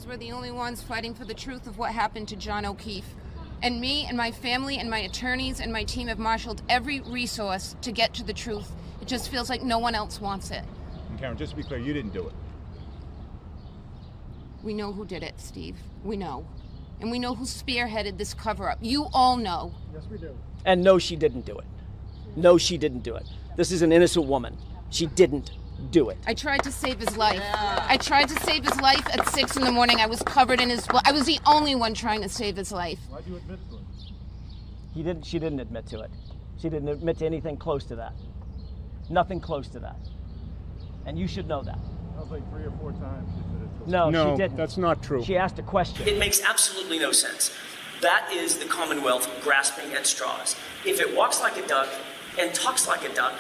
girls were the only ones fighting for the truth of what happened to John O'Keefe. And me and my family and my attorneys and my team have marshaled every resource to get to the truth. It just feels like no one else wants it. And Karen, just to be clear, you didn't do it. We know who did it, Steve. We know. And we know who spearheaded this cover-up. You all know. Yes, we do. And no, she didn't do it. No, she didn't do it. This is an innocent woman. She didn't do it. I tried to save his life. I tried to save his life at 6 in the morning. I was covered in his blood. I was the only one trying to save his life. Why'd you admit to it? She didn't admit to it. She didn't admit to anything close to that. Nothing close to that. And you should know that. That was like 3 or 4 times she admitted to it. No, she didn't. That's not true. She asked a question. It makes absolutely no sense. That is the Commonwealth grasping at straws. If it walks like a duck and talks like a duck,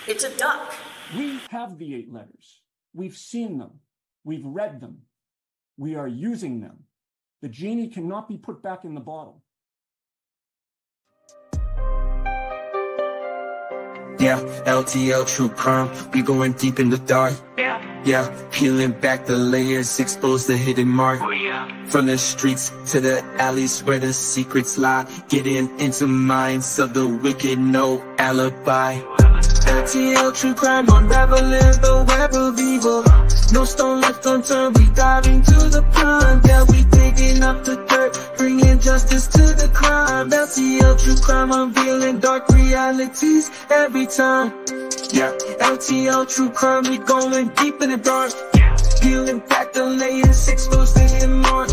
it's a duck. We have the 8 letters. We've seen them. We've read them. We are using them. The genie cannot be put back in the bottle. Yeah, LTL True Crime, we going deep in the dark. Yeah, peeling back the layers, expose the hidden mark. From the streets to the alleys where the secrets lie, getting into minds of the wicked, no alibi. LTL True Crime, unraveling the web of evil. No stone left unturned, we dive into the prime. Yeah, we digging up the dirt, bringing justice to the crime. LTL True Crime, unveiling dark realities every time. Yeah, LTL True Crime, we going deep in the dark. Peeling back the layers, exposed the hidden mark.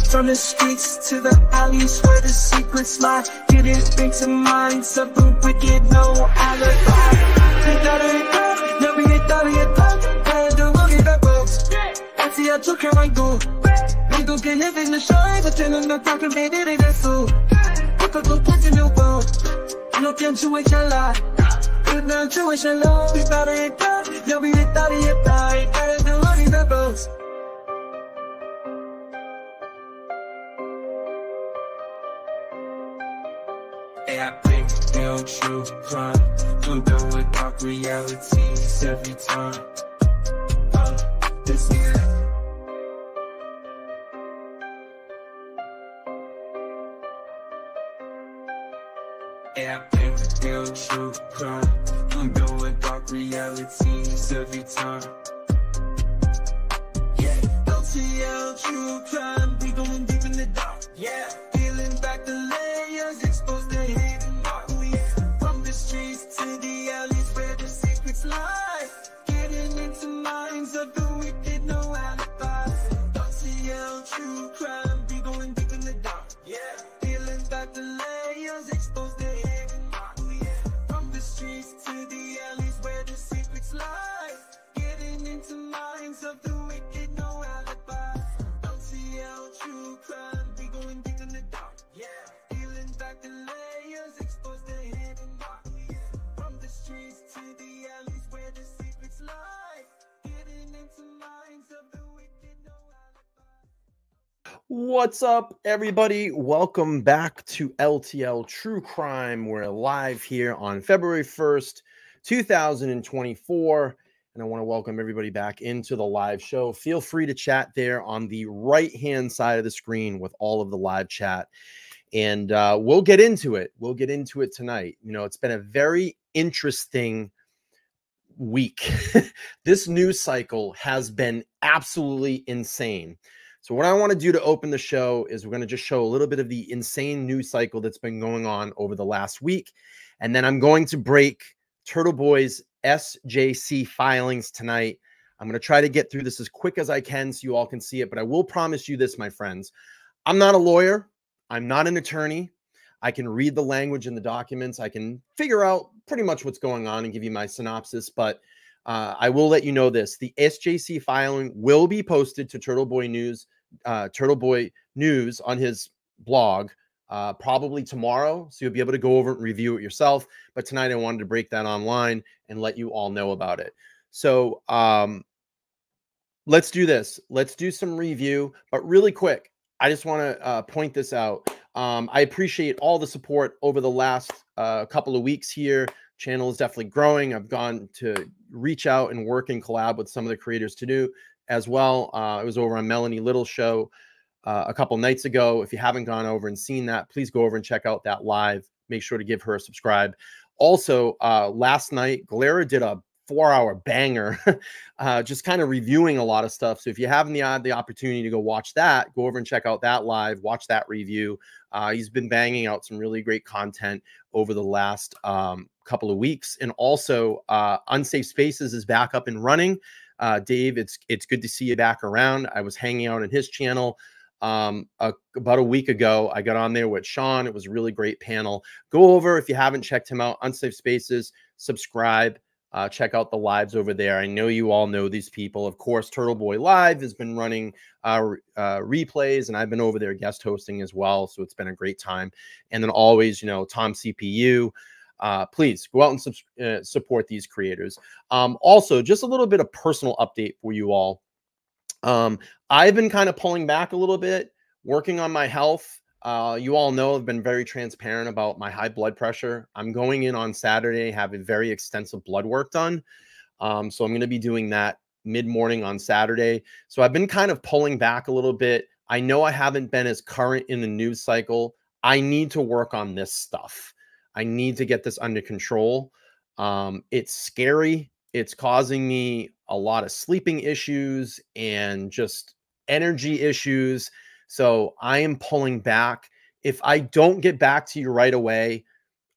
From the streets to the alleys where the secrets lie, getting into minds of the wicked, no alibi. Now we get out of your thought, and the look at the folks. LTL True Crime, go. We don't get live in the shine, but then I'm not talking about it, that's so. Look at the place in your phone. Look into which I lie. Look into which I love. We got it done. Now we get out of your thought, and the look at the folks. I break down true crime, I'm done with dark realities every time. This is I break down true crime, I'm done with dark realities every time. Yeah, LTL True Crime, we going deep in the dark. Yeah, peeling back the layers, expose the hidden mark. From the streets to the alleys where the secrets lie, getting into minds of the wicked, no alibi. LTL True Crime, we going deep in the dark. Yeah, peeling back the layers, expose the hidden mark. From the streets to the alleys where the secrets lie, getting into minds of the wicked, no alibi. LTL True Crime, we going deep in the dark. Yeah, peeling back the layers, expose the hidden mark. From the streets to the alleys where the secrets lie, getting into minds of the wicked, no alibi. What's up, everybody? Welcome back to LTL True Crime. We're live here on February 1st, 2024. And I want to welcome everybody back into the live show. Feel free to chat there on the right-hand side of the screen with all of the live chat. And we'll get into it. We'll get into it tonight. You know, it's been a very interesting week. This news cycle has been absolutely insane. So what I want to do to open the show is we're going to just show a little bit of the insane news cycle that's been going on over the last week. And then I'm going to break Turtle Boy's SJC filings tonight. I'm going to try to get through this as quick as I can so you all can see it. But I will promise you this, my friends. I'm not a lawyer. I'm not an attorney. I can read the language in the documents. I can figure out pretty much what's going on and give you my synopsis. But I will let you know this. The SJC filing will be posted to Turtle Boy News on his blog probably tomorrow. So you'll be able to go over and review it yourself. But tonight I wanted to break that online and let you all know about it. So let's do this. Let's do some review. But really quick, I just want to point this out. I appreciate all the support over the last couple of weeks here. Channel is definitely growing. I've gone to reach out and work and collab with some of the creators to as well. It was over on Melanie Little's show a couple nights ago. If you haven't gone over and seen that, please go over and check out that live. Make sure to give her a subscribe. Also, last night, Galera did a 4-hour banger, just kind of reviewing a lot of stuff. So if you haven't the opportunity to go watch that, go over and check out that live, watch that review. He's been banging out some really great content over the last couple of weeks. And also, Unsafe Spaces is back up and running. Dave, it's good to see you back around. I was hanging out on his channel about a week ago. I got on there with Sean. It was a really great panel. Go over, if you haven't checked him out, Unsafe Spaces, subscribe, check out the lives over there. I know you all know these people. Of course, Turtle Boy Live has been running replays, and I've been over there guest hosting as well. So it's been a great time. And then always, you know, Tom CPU. Please go out and support these creators. Also, just a little bit of personal update for you all. I've been kind of pulling back a little bit, working on my health. You all know I've been very transparent about my high blood pressure. I'm going in on Saturday, having very extensive blood work done. So I'm going to be doing that mid-morning on Saturday. So I've been kind of pulling back a little bit. I know I haven't been as current in the news cycle. I need to work on this stuff. I need to get this under control. It's scary. It's causing me a lot of sleeping issues and just energy issues. So I am pulling back. If I don't get back to you right away,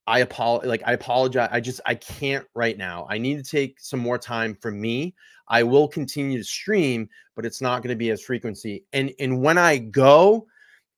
I apologize. I can't right now. I need to take some more time for me. I will continue to stream, but it's not going to be as frequency. And when I go,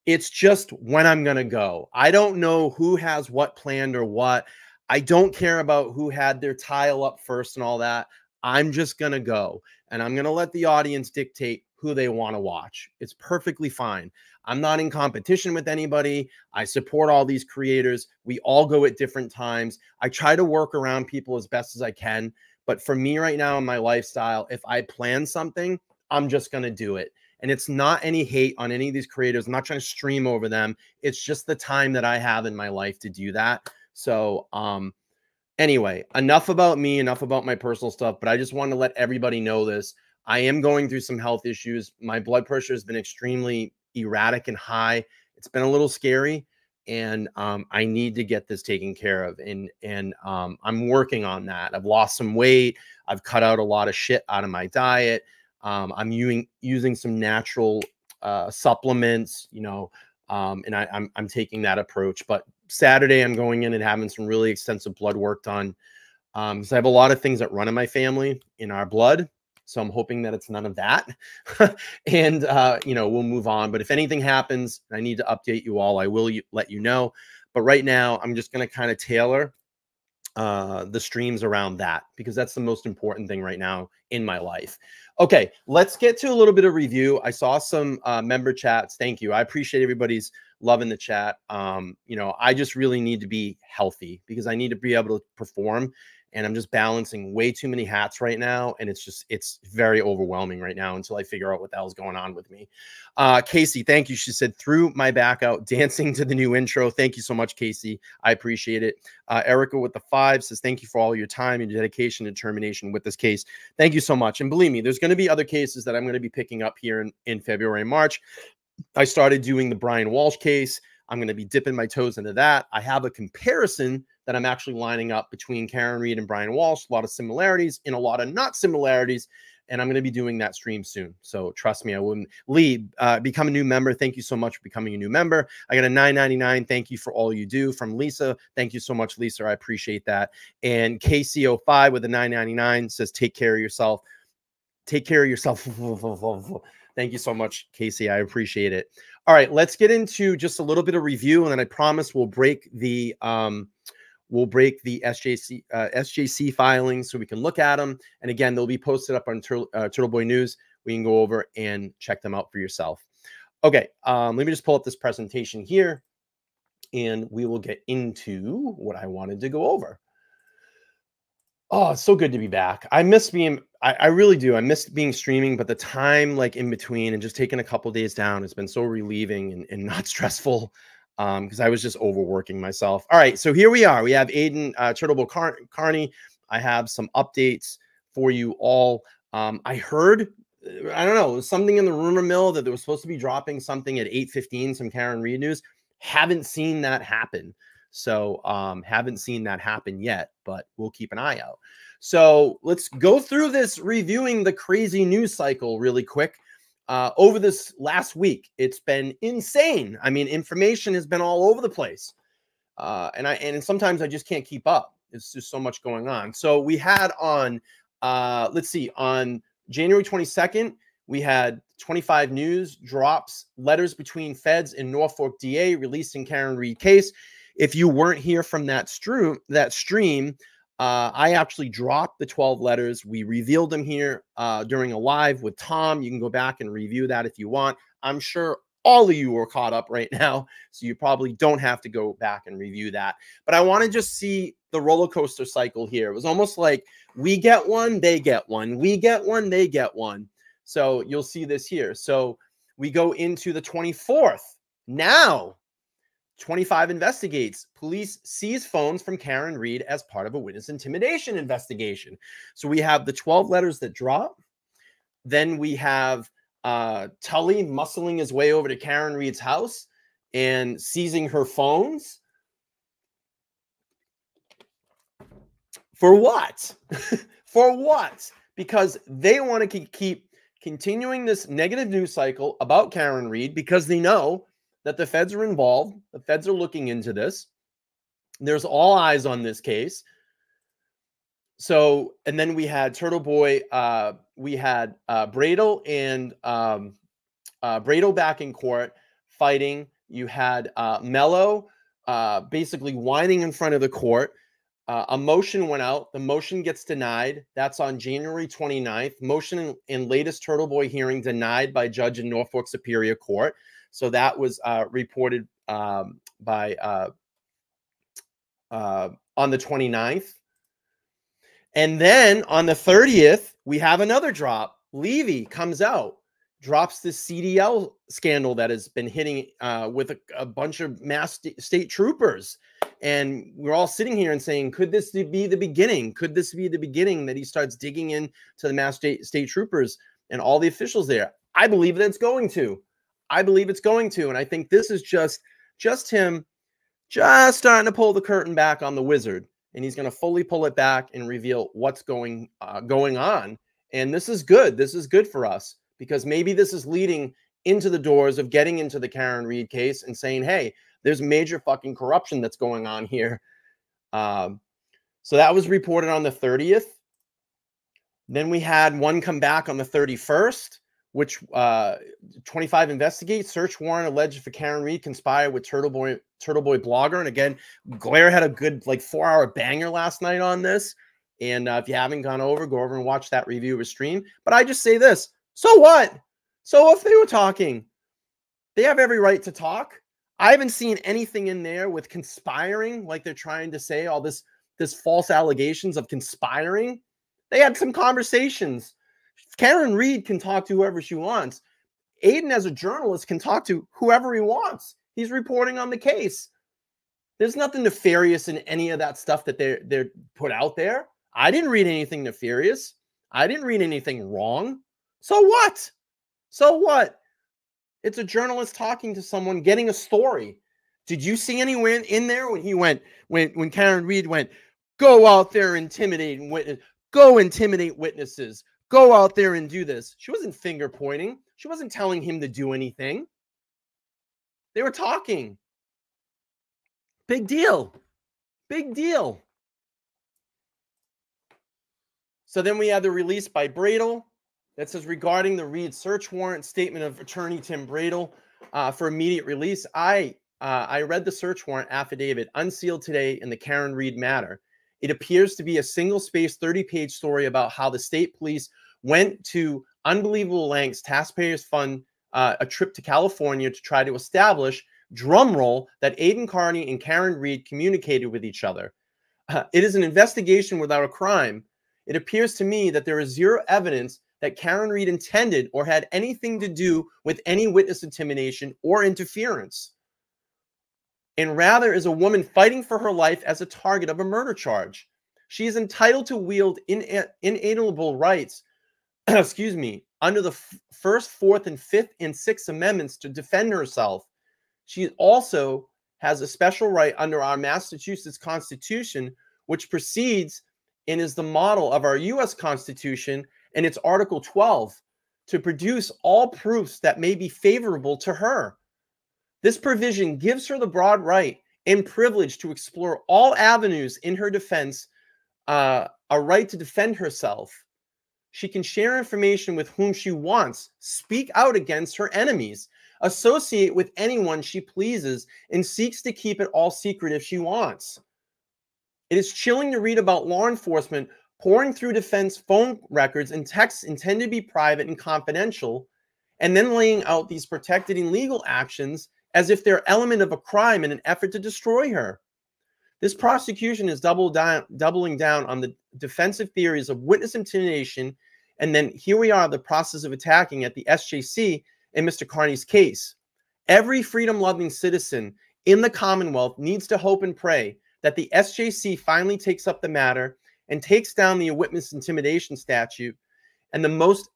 it's just when I'm going to go. I don't know who has what planned or what. I don't care about who had their tile up first and all that. I'm just going to go, and I'm going to let the audience dictate who they want to watch. It's perfectly fine. I'm not in competition with anybody. I support all these creators. We all go at different times. I try to work around people as best as I can. But for me right now in my lifestyle, if I plan something, I'm just going to do it. And it's not any hate on any of these creators. I'm not trying to stream over them. It's just the time that I have in my life to do that. So, anyway, enough about me, enough about my personal stuff, but I just want to let everybody know this. I am going through some health issues. My blood pressure has been extremely erratic and high. It's been a little scary, and I need to get this taken care of. And I'm working on that. I've lost some weight. I've cut out a lot of shit out of my diet. I'm using some natural supplements, you know, and I'm taking that approach. But Saturday, I'm going in and having some really extensive blood work done. So I have a lot of things that run in my family in our blood. So I'm hoping that it's none of that. And, you know, we'll move on. But if anything happens, and I need to update you all, I will let you know. But right now, I'm just going to kind of tailor the streams around that, because that's the most important thing right now in my life. Okay, let's get to a little bit of review. I saw some member chats. Thank you. I appreciate everybody's love in the chat. You know, I just really need to be healthy because I need to be able to perform. And I'm just balancing way too many hats right now. And it's very overwhelming right now until I figure out what the hell's going on with me. Casey, thank you. She said, threw my back out dancing to the new intro. Thank you so much, Casey. I appreciate it. Erica with the 5 says, thank you for all your time and dedication and determination with this case. Thank you so much. And believe me, there's going to be other cases that I'm going to be picking up here in February and March. I started doing the Brian Walsh case. I'm going to be dipping my toes into that. I have a comparison that I'm actually lining up between Karen Read and Brian Walsh. A lot of similarities and a lot of not similarities. And I'm going to be doing that stream soon. So trust me, I wouldn't. Lee, become a new member. Thank you so much for becoming a new member. I got a $9.99. Thank you for all you do from Lisa. Thank you so much, Lisa. I appreciate that. And KCO5 with a $9.99 says, take care of yourself. Take care of yourself. Thank you so much, Casey. I appreciate it. All right, let's get into just a little bit of review, and then I promise we'll break the SJC filings so we can look at them. And again, they'll be posted up on Turtle Boy News. We can go over and check them out for yourself. Okay, let me just pull up this presentation here, and we will get into what I wanted to go over. Oh, it's so good to be back. I miss being, I really do. I miss being streaming, but the time like in between and just taking a couple days down has been so relieving and not stressful because I was just overworking myself. All right, so here we are. We have Aiden Turtleboy Carney. I have some updates for you all. I heard I don't know, something in the rumor mill that they were supposed to be dropping something at 8:15, some Karen Read news. Haven't seen that happen. So haven't seen that happen yet, but we'll keep an eye out. So let's go through this, reviewing the crazy news cycle really quick. Over this last week, it's been insane. I mean, information has been all over the place. And sometimes I just can't keep up. It's just so much going on. So we had on, let's see, on January 22nd, we had 25 News drops letters between feds and Norfolk DA releasing Karen Read case. If you weren't here from that stream, I actually dropped the 12 letters. We revealed them here during a live with Tom. You can go back and review that if you want. I'm sure all of you are caught up right now, so you probably don't have to go back and review that. But I want to just see the roller coaster cycle here. It was almost like we get one, they get one. We get one, they get one. So you'll see this here. So we go into the 24th. Now, 25 investigates. Police seize phones from Karen Read as part of a witness intimidation investigation. So we have the 12 letters that drop. Then we have Tully muscling his way over to Karen Read's house and seizing her phones. For what? For what? Because they want to keep continuing this negative news cycle about Karen Read because they know that the feds are involved. The feds are looking into this. There's all eyes on this case. So, and then we had Turtle Boy, we had Bradel and Bradel back in court fighting. You had Mello basically whining in front of the court. A motion went out. The motion gets denied. That's on January 29th. Motion in latest Turtle Boy hearing denied by judge in Norfolk Superior Court. So that was reported on the 29th. And then on the 30th, we have another drop. Levy comes out, drops this CDL scandal that has been hitting with a bunch of mass state troopers. And we're all sitting here and saying, could this be the beginning? Could this be the beginning that he starts digging into the mass state troopers and all the officials there? I believe that it's going to. I believe it's going to. And I think this is just him just starting to pull the curtain back on the wizard. And he's going to fully pull it back and reveal what's going on. And this is good. This is good for us because maybe this is leading into the doors of getting into the Karen Read case and saying, hey, there's major fucking corruption that's going on here. So that was reported on the 30th. Then we had one come back on the 31st, which 25 investigate. Search warrant alleged for Karen Read conspired with Turtle Boy blogger. And again, Glare had a good 4-hour banger last night on this. And if you haven't gone over, go over and watch that review of a stream. But I just say this. So what? So if they were talking, they have every right to talk. I haven't seen anything in there with conspiring, like they're trying to say, all this false allegations of conspiring. They had some conversations. Karen Read can talk to whoever she wants. Aiden, as a journalist, can talk to whoever he wants. He's reporting on the case. There's nothing nefarious in any of that stuff that they're put out there. I didn't read anything nefarious. I didn't read anything wrong. So what? So what? It's a journalist talking to someone, getting a story. Did you see anywhere in there when he went, when Karen Read went, go out there intimidating witness, go intimidate witnesses, go out there and do this? She wasn't finger pointing. She wasn't telling him to do anything. They were talking. Big deal. Big deal. So then we had the release by Bradel that says regarding the Read search warrant, statement of attorney Tim Bradel for immediate release. I read the search warrant affidavit unsealed today in the Karen Read matter. It appears to be a single-space 30-page story about how the state police went to unbelievable lengths, taxpayers fund a trip to California to try to establish, drumroll, that Aiden Carney and Karen Read communicated with each other. It is an investigation without a crime. It appears to me that there is zero evidence that Karen Read intended or had anything to do with any witness intimidation or interference, and rather is a woman fighting for her life as a target of a murder charge. She is entitled to wield inalienable rights, excuse me, under the First, Fourth, and Fifth and Sixth Amendments to defend herself. She also has a special right under our Massachusetts Constitution, which precedes and is the model of our U.S. Constitution and its Article 12, to produce all proofs that may be favorable to her. This provision gives her the broad right and privilege to explore all avenues in her defense, a right to defend herself. She can share information with whom she wants, speak out against her enemies, associate with anyone she pleases, and seeks to keep it all secret if she wants. It is chilling to read about law enforcement pouring through defense phone records and texts intended to be private and confidential, and then laying out these protected and legal actions as if they're element of a crime in an effort to destroy her. This prosecution is doubling down on the defensive theories of witness intimidation, and then here we are, the process of attacking at the SJC in Mr. Carney's case. Every freedom-loving citizen in the Commonwealth needs to hope and pray that the SJC finally takes up the matter and takes down the witness intimidation statute and the most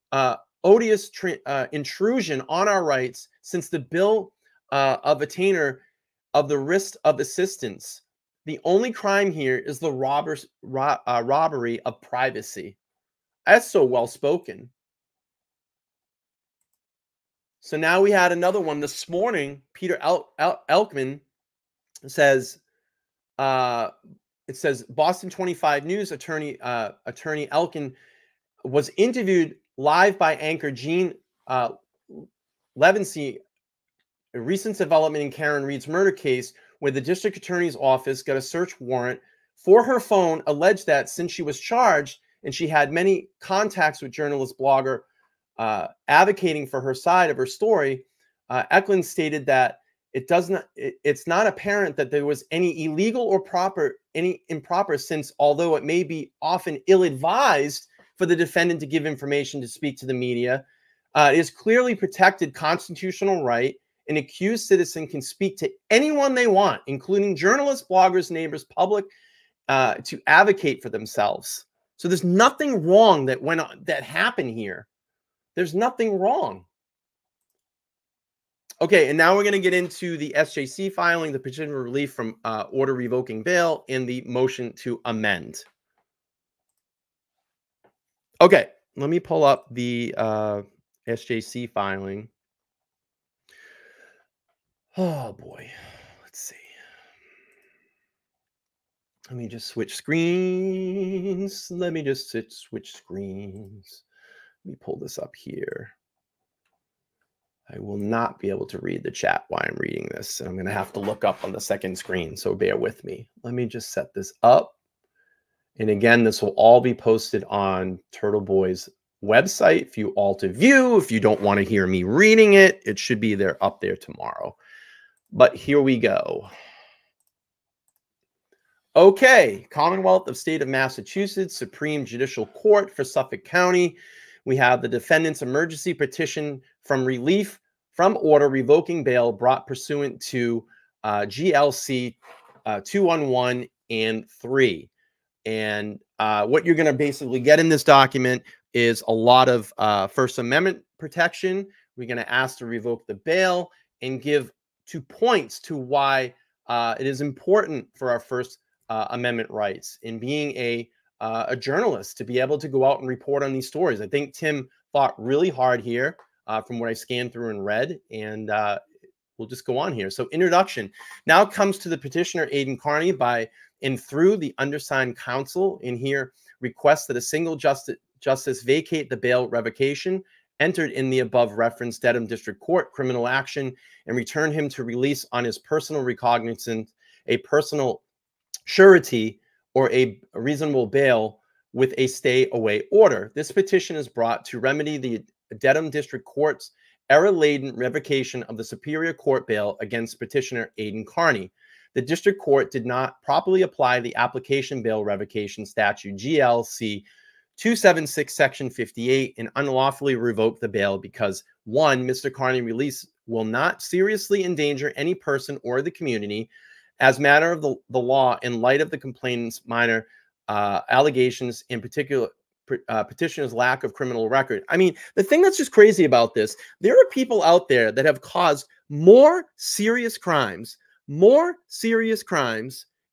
odious intrusion on our rights since the bill of attainder of the risk of assistance. The only crime here is the robbery of privacy. That's so well spoken. So now we had another one this morning. Peter Elkman says, it says Boston 25 News attorney Elkin was interviewed live by anchor Gene Levinsky. A recent development in Karen Reed's murder case, where the district attorney's office got a search warrant for her phone, alleged that since she was charged and she had many contacts with journalist blogger advocating for her side of her story, Eklund stated that it's not apparent that there was any illegal or improper, since although it may be often ill-advised for the defendant to give information to speak to the media, it is clearly protected constitutional right. An accused citizen can speak to anyone they want, including journalists, bloggers, neighbors, public, to advocate for themselves. So there's nothing wrong that happened here. There's nothing wrong. Okay, and now we're going to get into the SJC filing, the petition for relief from order revoking bail, and the motion to amend. Okay, let me pull up the SJC filing. Oh boy, let's see. Let me just switch screens. Let me switch screens. Let me pull this up here. I will not be able to read the chat while I'm reading this. I'm going to have to look up on the second screen, so bear with me. Let me just set this up. And again, this will all be posted on Turtle Boy's website for you all to view. If you don't want to hear me reading it, it should be there up there tomorrow. But here we go. Okay, Commonwealth of State of Massachusetts, Supreme Judicial Court for Suffolk County. We have the defendant's emergency petition from relief from order revoking bail brought pursuant to GLC 211 and 3. And what you're going to basically get in this document is a lot of First Amendment protection. We're going to ask to revoke the bail and give 2 points to why it is important for our First Amendment rights in being a journalist to be able to go out and report on these stories. I think Tim fought really hard here from what I scanned through and read, and we'll just go on here. So introduction. Now comes to the petitioner Aidan Carney by and through the undersigned counsel in here requests that a single justice vacate the bail revocation entered in the above referenced Dedham District Court criminal action and return him to release on his personal recognizance, a personal surety, or a reasonable bail with a stay away order. This petition is brought to remedy the Dedham District Court's error-laden revocation of the Superior Court bail against petitioner Aidan Carney. The District Court did not properly apply the application bail revocation statute GLC 276 section 58 and unlawfully revoked the bail because 1, Mr. Carney release will not seriously endanger any person or the community as matter of the law in light of the complainant's minor allegations, in particular petitioner's lack of criminal record. I mean, the thing that's just crazy about this, there are people out there that have caused more serious crimes,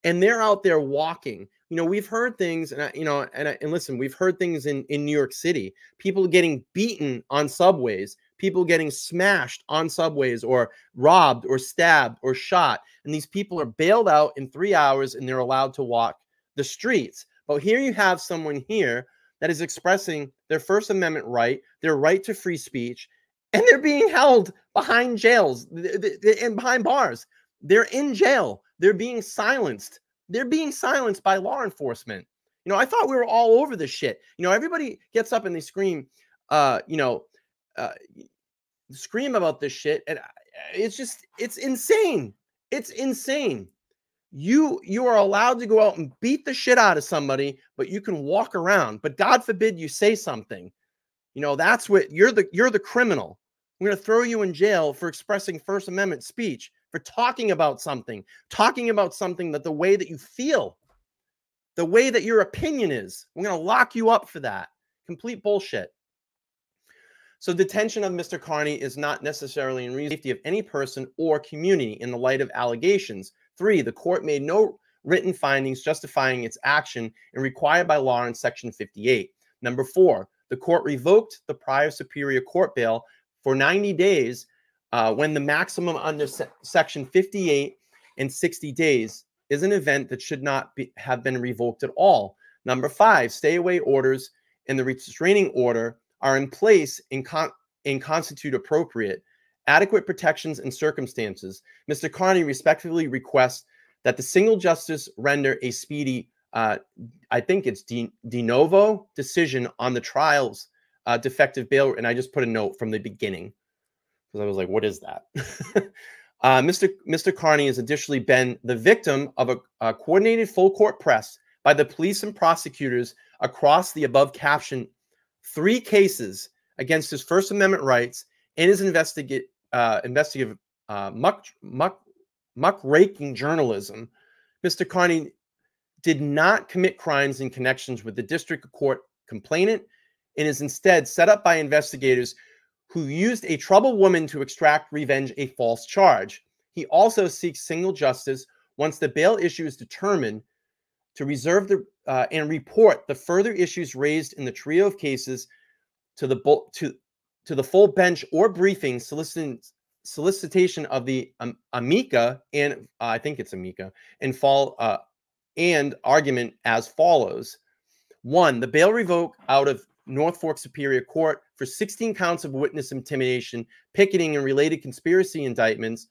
and they're out there walking. You know, we've heard things, and listen, we've heard things in New York City, people getting beaten on subways, people getting smashed on subways, or robbed or stabbed or shot. And these people are bailed out in 3 hours and they're allowed to walk the streets. But here you have someone here that is expressing their First Amendment right, their right to free speech, and they're being held behind jails and behind bars. They're in jail. They're being silenced. They're being silenced by law enforcement. You know, I thought we were all over this shit. You know, everybody gets up and they scream, scream about this shit. And it's insane. It's insane. You are allowed to go out and beat the shit out of somebody, but you can walk around. But God forbid you say something. You know, that's what you're the criminal. We're going to throw you in jail for expressing First Amendment speech, for talking about something that the way that you feel, the way that your opinion is. We're going to lock you up for that. Complete bullshit. So detention of Mr. Carney is not necessarily in safety of any person or community in the light of allegations. 3, the court made no written findings justifying its action and required by law in Section 58. Number 4, the court revoked the prior Superior Court bail for 90 days when the maximum under Section 58 and 60 days is an event that should not have been revoked at all. Number 5, stay-away orders and the restraining order are in place and constitute appropriate, adequate protections and circumstances. Mr. Carney respectfully requests that the single justice render a speedy, I think it's de novo decision on the trial's defective bail. And I just put a note from the beginning because I was like, what is that? Mr. Carney has additionally been the victim of a coordinated full court press by the police and prosecutors across the above captioned 3 cases against his First Amendment rights and his investigative muckraking journalism. Mr. Carney did not commit crimes in connections with the district court complainant and is instead set up by investigators who used a troubled woman to extract revenge, a false charge. He also seeks single justice once the bail issue is determined to reserve and report the further issues raised in the trio of cases to the full bench or briefing solicitation of the amica and I think it's amica and argument as follows. 1, the bail revoke out of North Fork Superior Court for 16 counts of witness intimidation, picketing, and related conspiracy indictments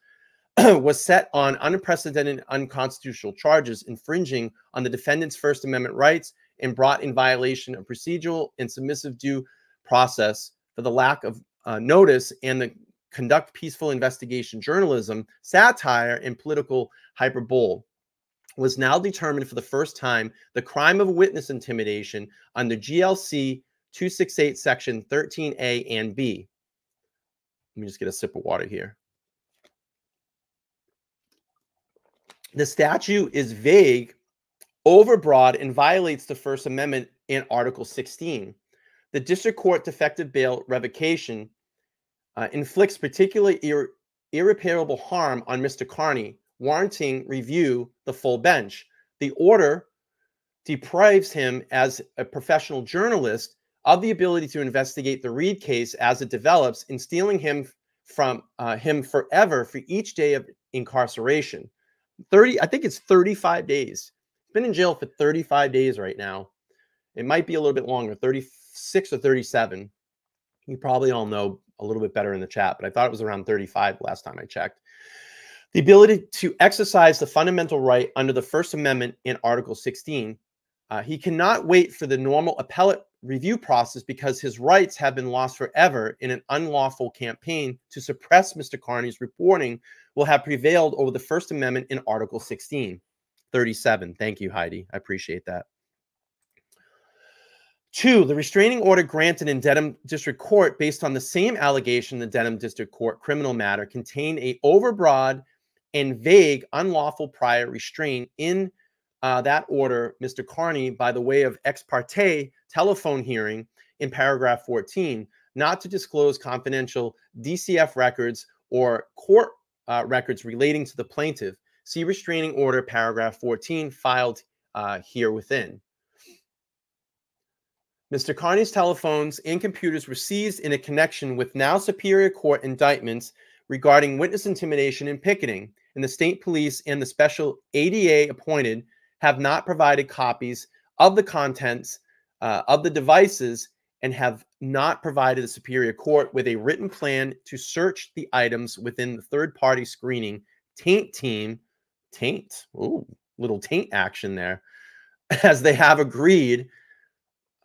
was set on unprecedented unconstitutional charges infringing on the defendant's First Amendment rights and brought in violation of procedural and submissive due process for the lack of notice and the conduct peaceful investigation journalism, satire, and political hyperbole. Was now determined for the first time the crime of witness intimidation under GLC 268 section 13A and B. Let me just get a sip of water here. The statute is vague, overbroad, and violates the First Amendment in Article 16. The district court defective bail revocation inflicts particularly irreparable harm on Mr. Carney, warranting review the full bench. The order deprives him as a professional journalist of the ability to investigate the Reed case as it develops, and stealing him from him forever for each day of incarceration. I think it's 35 days. He's been in jail for 35 days right now. It might be a little bit longer, 36 or 37. You probably all know a little bit better in the chat, but I thought it was around 35 last time I checked. The ability to exercise the fundamental right under the First Amendment in Article 16. He cannot wait for the normal appellate review process because his rights have been lost forever in an unlawful campaign to suppress Mr. Carney's reporting will have prevailed over the First Amendment in Article 16. 37. Thank you, Heidi. I appreciate that. 2, the restraining order granted in Dedham District Court based on the same allegation in the Dedham District Court criminal matter contained a overbroad and vague unlawful prior restraint in that order, Mr. Carney, by the way of ex parte telephone hearing in paragraph 14, not to disclose confidential DCF records or court records relating to the plaintiff. See restraining order paragraph 14 filed here within. Mr. Carney's telephones and computers were seized in a connection with now Superior Court indictments regarding witness intimidation and picketing, and the state police and the special ADA appointed have not provided copies of the contents of the devices and have not provided the Superior Court with a written plan to search the items within the third-party screening taint team. Taint, ooh, little taint action there, as they have agreed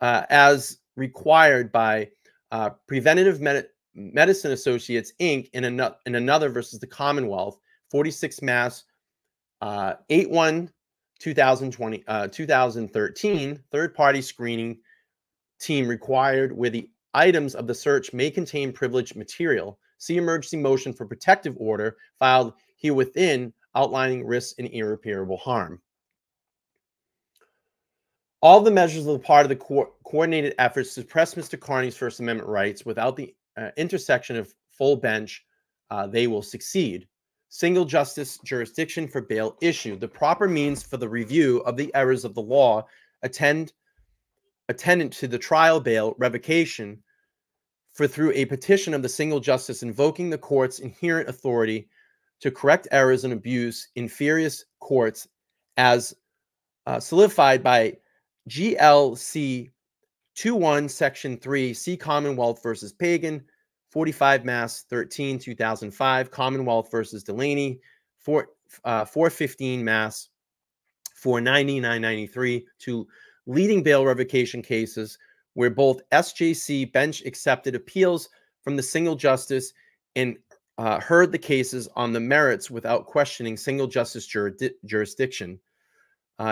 as required by Preventative Medicine Associates, Inc. in another versus the Commonwealth, 46 Mass 8/1/2013, third-party screening team required where the items of the search may contain privileged material. See emergency motion for protective order filed here within outlining risks and irreparable harm. All the measures on the part of the coordinated efforts to suppress Mr. Carney's First Amendment rights without the intersection of full bench, they will succeed. Single justice jurisdiction for bail issued. The proper means for the review of the errors of the law attendant to the trial bail revocation for through a petition of the single justice invoking the court's inherent authority to correct errors and abuse in various courts as solidified by GLC 21 Section 3 C Commonwealth versus Pagan 45 Mass 13 2005 Commonwealth versus Delaney 415 Mass 490 993 to leading bail revocation cases where both SJC bench accepted appeals from the single justice and heard the cases on the merits without questioning single justice jurisdiction.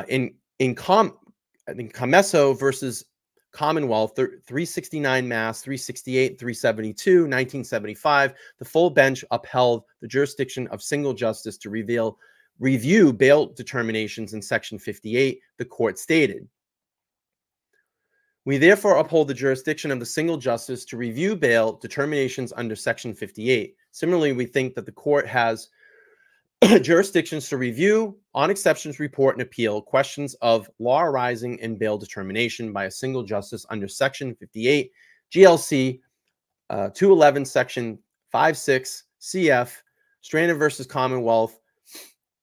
In Camesso versus Commonwealth 369 Mass 368 372 1975, the full bench upheld the jurisdiction of single justice to review bail determinations in Section 58, the court stated. We therefore uphold the jurisdiction of the single justice to review bail determinations under Section 58. Similarly, we think that the court has jurisdictions to review, on exceptions, report, and appeal questions of law arising in bail determination by a single justice under Section 58, GLC 211, Section 56, CF, Stranded versus Commonwealth,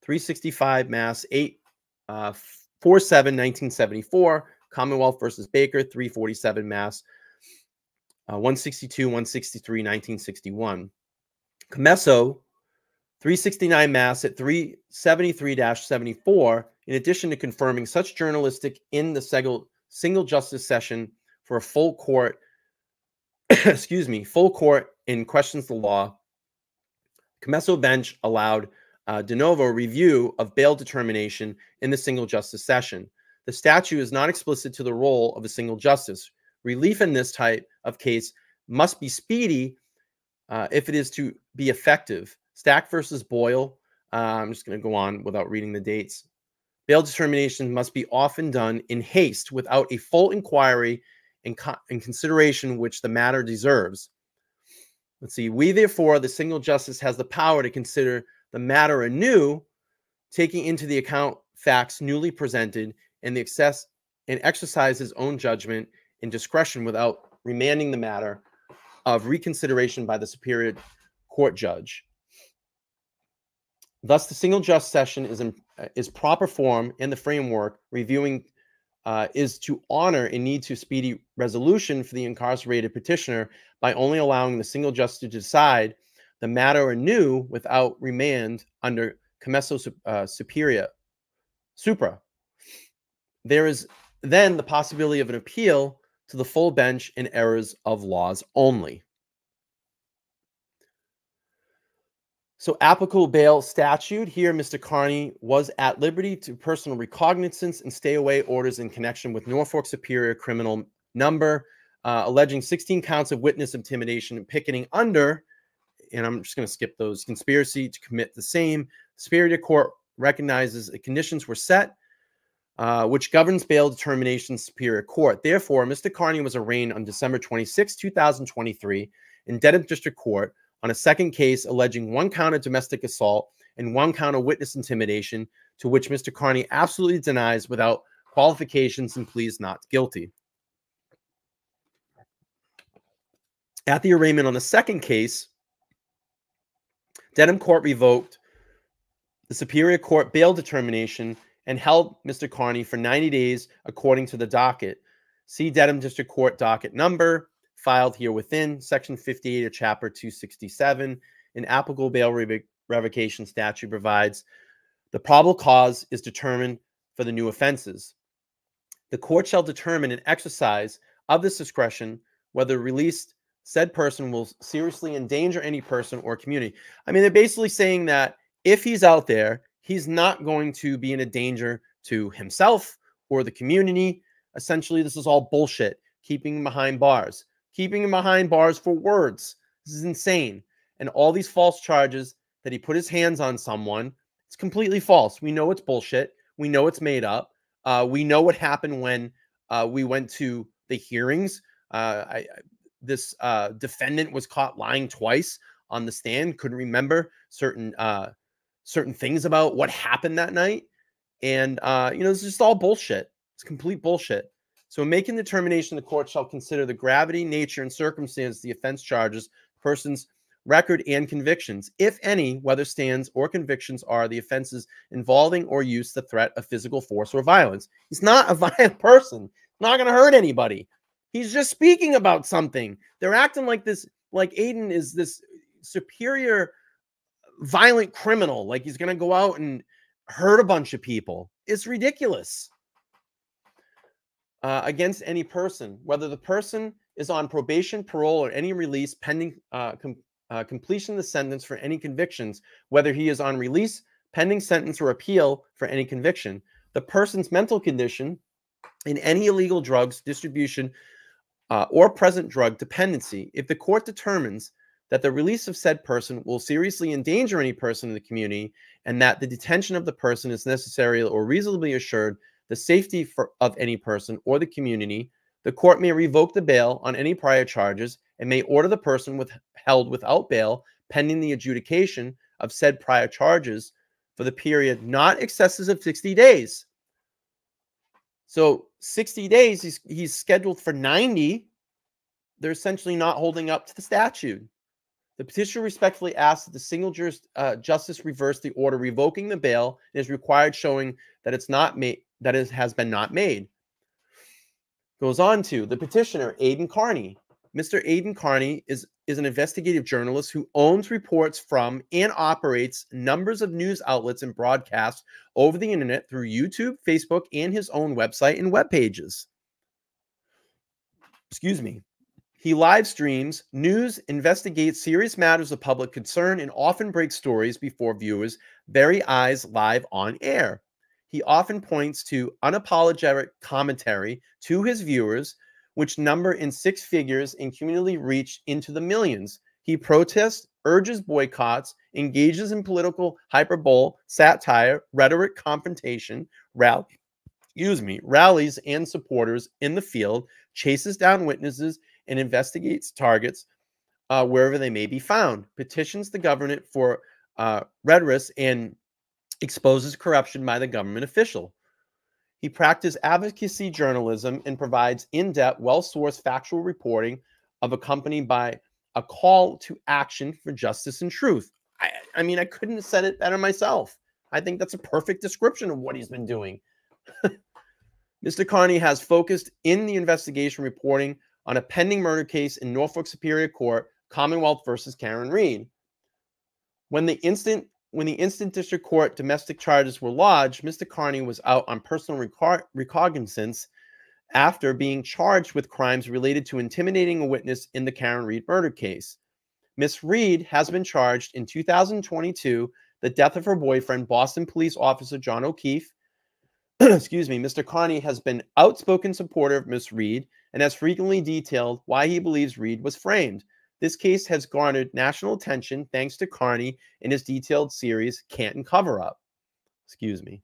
365 Mass 847, 1974, Commonwealth versus Baker, 347 Mass 162, 163, 1961. Camesso 369 Mass at 373-74, in addition to confirming such journalistic in the single justice session for a full court, full court in questions the law, Camesso bench allowed de novo review of bail determination in the single justice session. The statute is not explicit to the role of a single justice. Relief in this type of case must be speedy if it is to be effective. Stack versus Boyle. I'm just going to go on without reading the dates. Bail determination must be often done in haste without a full inquiry and consideration which the matter deserves. Let's see. We, therefore, the single justice has the power to consider the matter anew, taking into the account facts newly presented and exercise his own judgment and discretion without remanding the matter of reconsideration by the Superior Court judge. Thus, the single just session is proper form and the framework reviewing is to honor a need to speedy resolution for the incarcerated petitioner by only allowing the single justice to decide the matter anew without remand under Camesso Supra. There is then the possibility of an appeal to the full bench in errors of laws only. So applicable bail statute here, Mr. Carney was at liberty to personal recognizance and stay away orders in connection with Norfolk Superior criminal number, alleging 16 counts of witness intimidation and picketing under, and I'm just going to skip those, conspiracy to commit the same. Superior Court recognizes the conditions were set which governs bail determination in Superior Court. Therefore, Mr. Carney was arraigned on December 26, 2023 in Dedham District Court on a second case alleging 1 count of domestic assault and 1 count of witness intimidation, to which Mr. Carney absolutely denies without qualifications and pleads not guilty. At the arraignment on the second case, Dedham Court revoked the Superior Court bail determination and held Mr. Carney for 90 days according to the docket. See Dedham District Court docket number filed here within Section 58 of Chapter 267. An applicable bail revocation statute provides the probable cause is determined for the new offenses. The court shall determine an exercise of this discretion whether released said person will seriously endanger any person or community. I mean, they're basically saying that if he's out there, he's not going to be in a danger to himself or the community. Essentially, this is all bullshit. Keeping him behind bars. Keeping him behind bars for words. This is insane. And all these false charges that he put his hands on someone, it's completely false. We know it's bullshit. We know it's made up. We know what happened when we went to the hearings. This defendant was caught lying twice on the stand, couldn't remember certain things about what happened that night. And, it's just all bullshit. It's complete bullshit. So in making the determination, the court shall consider the gravity, nature, and circumstance of the offense charges, person's record, and convictions, if any, whether stands or convictions are the offenses involving or use the threat of physical force or violence. He's not a violent person. Not going to hurt anybody. He's just speaking about something. They're acting like this, like Aiden is this superior violent criminal, like he's going to go out and hurt a bunch of people. It's ridiculous. Against any person, whether the person is on probation, parole, or any release pending completion of the sentence for any convictions, whether he is on release, pending sentence, or appeal for any conviction, the person's mental condition, in any illegal drugs distribution or present drug dependency, if the court determines that the release of said person will seriously endanger any person in the community and that the detention of the person is necessary or reasonably assured the safety of any person or the community, the court may revoke the bail on any prior charges and may order the person held without bail pending the adjudication of said prior charges for the period not excessive of 60 days. So 60 days, he's scheduled for 90. They're essentially not holding up to the statute. The petitioner respectfully asks that the single justice reverse the order revoking the bail and is required, showing that it's not made, that it has been not made. Goes on to the petitioner, Aiden Carney. Mr. Aiden Carney is an investigative journalist who owns, reports from, and operates numbers of news outlets and broadcasts over the internet through YouTube, Facebook, and his own website and web pages. Excuse me. He live streams news, investigates serious matters of public concern, and often breaks stories before viewers' very eyes live on air. He often points to unapologetic commentary to his viewers, which number in 6 figures and cumulatively reach into the millions. He protests, urges boycotts, engages in political hyperbole, satire, rhetoric, confrontation, rallies and supporters in the field, chases down witnesses, and investigates targets wherever they may be found, petitions the government for redress, and exposes corruption by the government official. He practiced advocacy journalism and provides in-depth, well-sourced factual reporting accompanied by a call to action for justice and truth. I mean, I couldn't have said it better myself. I think that's a perfect description of what he's been doing. Mr. Carney has focused in the investigation reporting on a pending murder case in Norfolk Superior Court, Commonwealth versus Karen Read. When the instant district court domestic charges were lodged, Mr. Carney was out on personal recognizance after being charged with crimes related to intimidating a witness in the Karen Read murder case. Miss Read has been charged in 2022, the death of her boyfriend, Boston police officer John O'Keefe. Excuse me. Mr. Carney has been outspoken supporter of Miss Read and has frequently detailed why he believes Read was framed. This case has garnered national attention thanks to Carney in his detailed series, Canton Cover Up. Excuse me.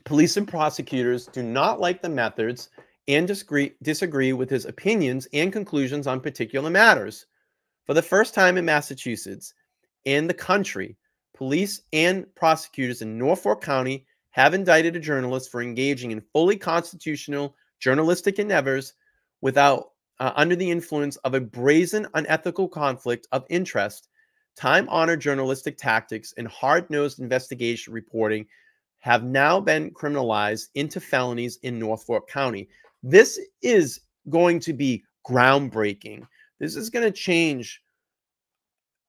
Police and prosecutors do not like the methods and disagree with his opinions and conclusions on particular matters. For the first time in Massachusetts and the country, police and prosecutors in Norfolk County have indicted a journalist for engaging in fully constitutional journalistic endeavors without under the influence of a brazen, unethical conflict of interest. Time-honored journalistic tactics and hard-nosed investigation reporting have now been criminalized into felonies in Norfolk County. This is going to be groundbreaking. This is going to change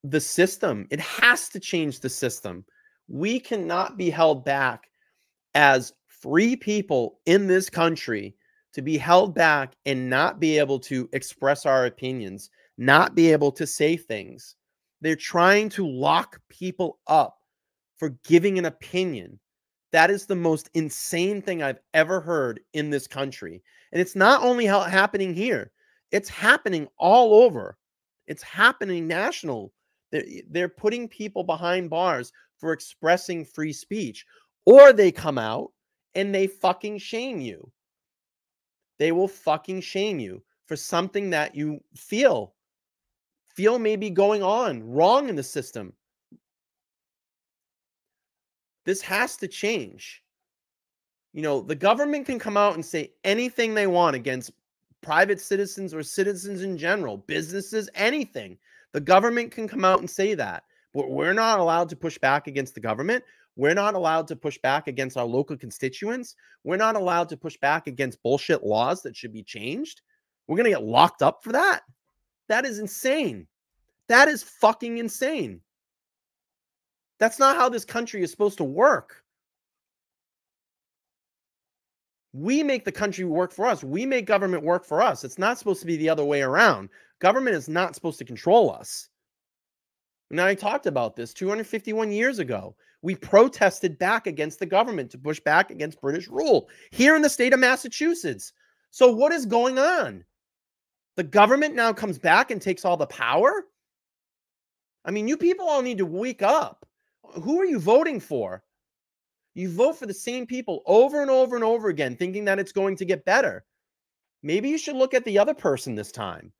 the system. It has to change the system. We cannot be held back as free people in this country to be held back and not be able to express our opinions, not be able to say things. They're trying to lock people up for giving an opinion. That is the most insane thing I've ever heard in this country. And it's not only happening here, it's happening all over. It's happening national. They're putting people behind bars for expressing free speech. Or they come out and they fucking shame you. They will fucking shame you for something that you feel may be going on wrong in the system. This has to change. You know, the government can come out and say anything they want against private citizens or citizens in general, businesses, anything. The government can come out and say that. But we're not allowed to push back against the government. We're not allowed to push back against our local constituents. We're not allowed to push back against bullshit laws that should be changed. We're going to get locked up for that. That is insane. That is fucking insane. That's not how this country is supposed to work. We make the country work for us. We make government work for us. It's not supposed to be the other way around. Government is not supposed to control us. And I talked about this 251 years ago. We protested back against the government to push back against British rule here in the state of Massachusetts. So what is going on? The government now comes back and takes all the power? I mean, you people all need to wake up. Who are you voting for? You vote for the same people over and over and over again, thinking that it's going to get better. Maybe you should look at the other person this time.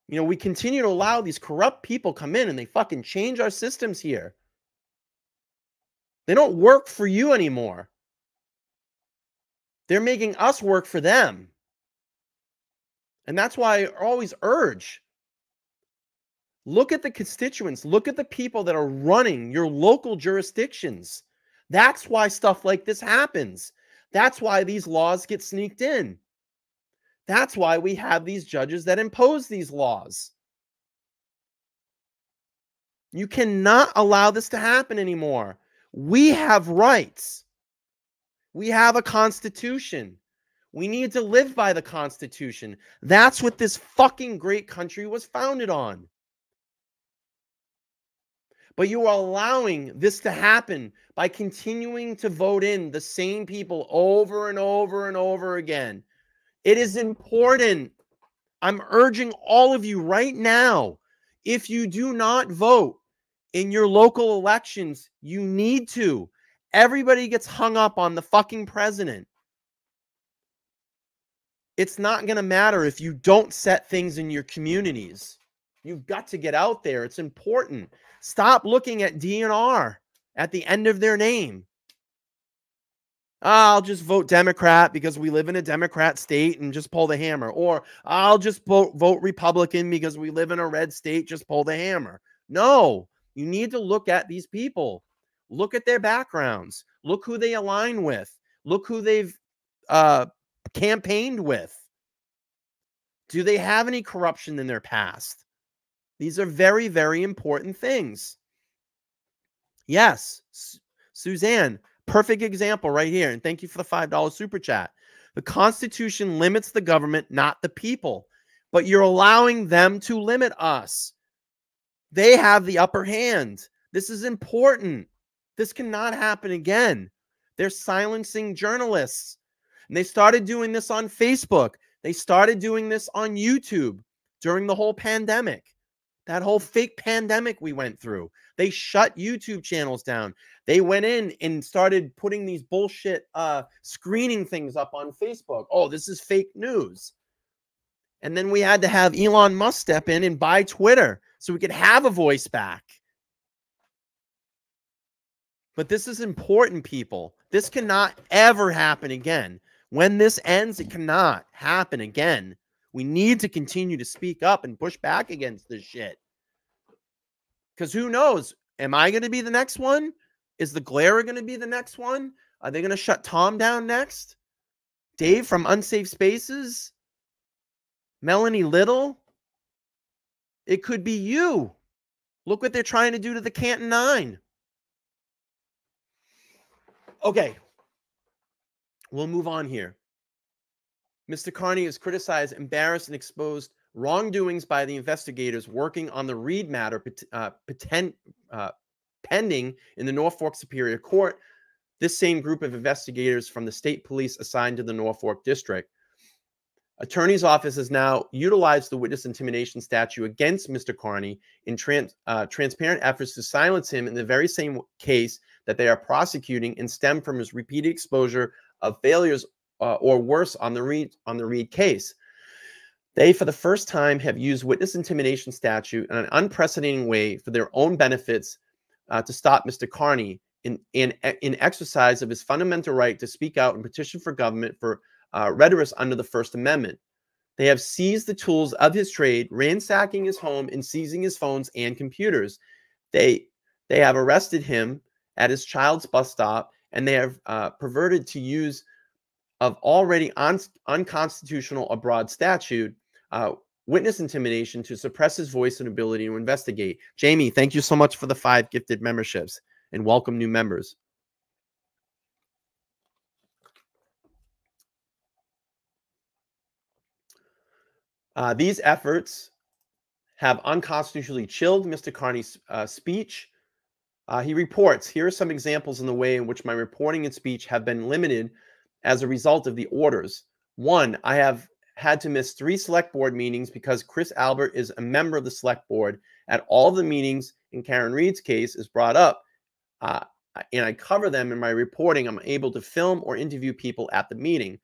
You know, we continue to allow these corrupt people come in and they fucking change our systems here. They don't work for you anymore. They're making us work for them. And that's why I always urge, look at the constituents. Look at the people that are running your local jurisdictions. That's why stuff like this happens. That's why these laws get sneaked in. That's why we have these judges that impose these laws. You cannot allow this to happen anymore. We have rights. We have a constitution. We need to live by the Constitution. That's what this fucking great country was founded on. But you are allowing this to happen by continuing to vote in the same people over and over and over again. It is important. I'm urging all of you right now, if you do not vote in your local elections, you need to. Everybody gets hung up on the fucking president. It's not going to matter if you don't set things in your communities. You've got to get out there. It's important. Stop looking at DNR at the end of their name. I'll just vote Democrat because we live in a Democrat state and just pull the hammer. Or I'll just vote Republican because we live in a red state, just pull the hammer. No, you need to look at these people. Look at their backgrounds. Look who they align with. Look who they've campaigned with. Do they have any corruption in their past? These are very, very important things. Yes, Suzanne, perfect example right here. And thank you for the $5 super chat. The Constitution limits the government, not the people. But you're allowing them to limit us. They have the upper hand. This is important. This cannot happen again. They're silencing journalists. And they started doing this on Facebook. They started doing this on YouTube during the whole pandemic. That whole fake pandemic we went through. They shut YouTube channels down. They went in and started putting these bullshit screening things up on Facebook. Oh, this is fake news. And then we had to have Elon Musk step in and buy Twitter so we could have a voice back. But this is important, people. This cannot ever happen again. When this ends, it cannot happen again. We need to continue to speak up and push back against this shit. Because who knows? Am I going to be the next one? Is the Glare going to be the next one? Are they going to shut Tom down next? Dave from Unsafe Spaces? Melanie Little? It could be you. Look what they're trying to do to the Canton Nine. Okay. We'll move on here. Mr. Carney has criticized, embarrassed, and exposed wrongdoings by the investigators working on the Reed matter pending in the Norfolk Superior Court. This same group of investigators from the state police assigned to the Norfolk District. Attorney's office has now utilized the witness intimidation statute against Mr. Carney in transparent efforts to silence him in the very same case that they are prosecuting and stem from his repeated exposure of failures or worse on the Reed case. They, for the first time, have used witness intimidation statute in an unprecedented way for their own benefits to stop Mr. Carney in exercise of his fundamental right to speak out and petition for government for redress under the First Amendment. They have seized the tools of his trade, ransacking his home and seizing his phones and computers. They have arrested him at his child's bus stop, and they have perverted to use of already unconstitutional abroad statute, witness intimidation to suppress his voice and ability to investigate. Jamie, thank you so much for the 5 gifted memberships, and welcome new members. These efforts have unconstitutionally chilled Mr. Carney's speech. He reports, here are some examples in the way in which my reporting and speech have been limited as a result of the orders. 1, I have had to miss 3 select board meetings because Chris Albert is a member of the select board. At all the meetings in Karen Reed's case is brought up, and I cover them in my reporting. I'm able to film or interview people at the meeting.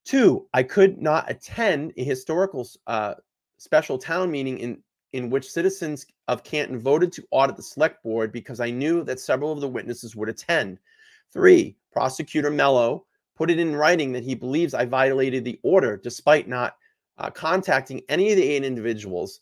2, I could not attend a historical special town meeting in which citizens of Canton voted to audit the select board because I knew that several of the witnesses would attend. 3, Prosecutor Mello put it in writing that he believes I violated the order despite not contacting any of the 8 individuals.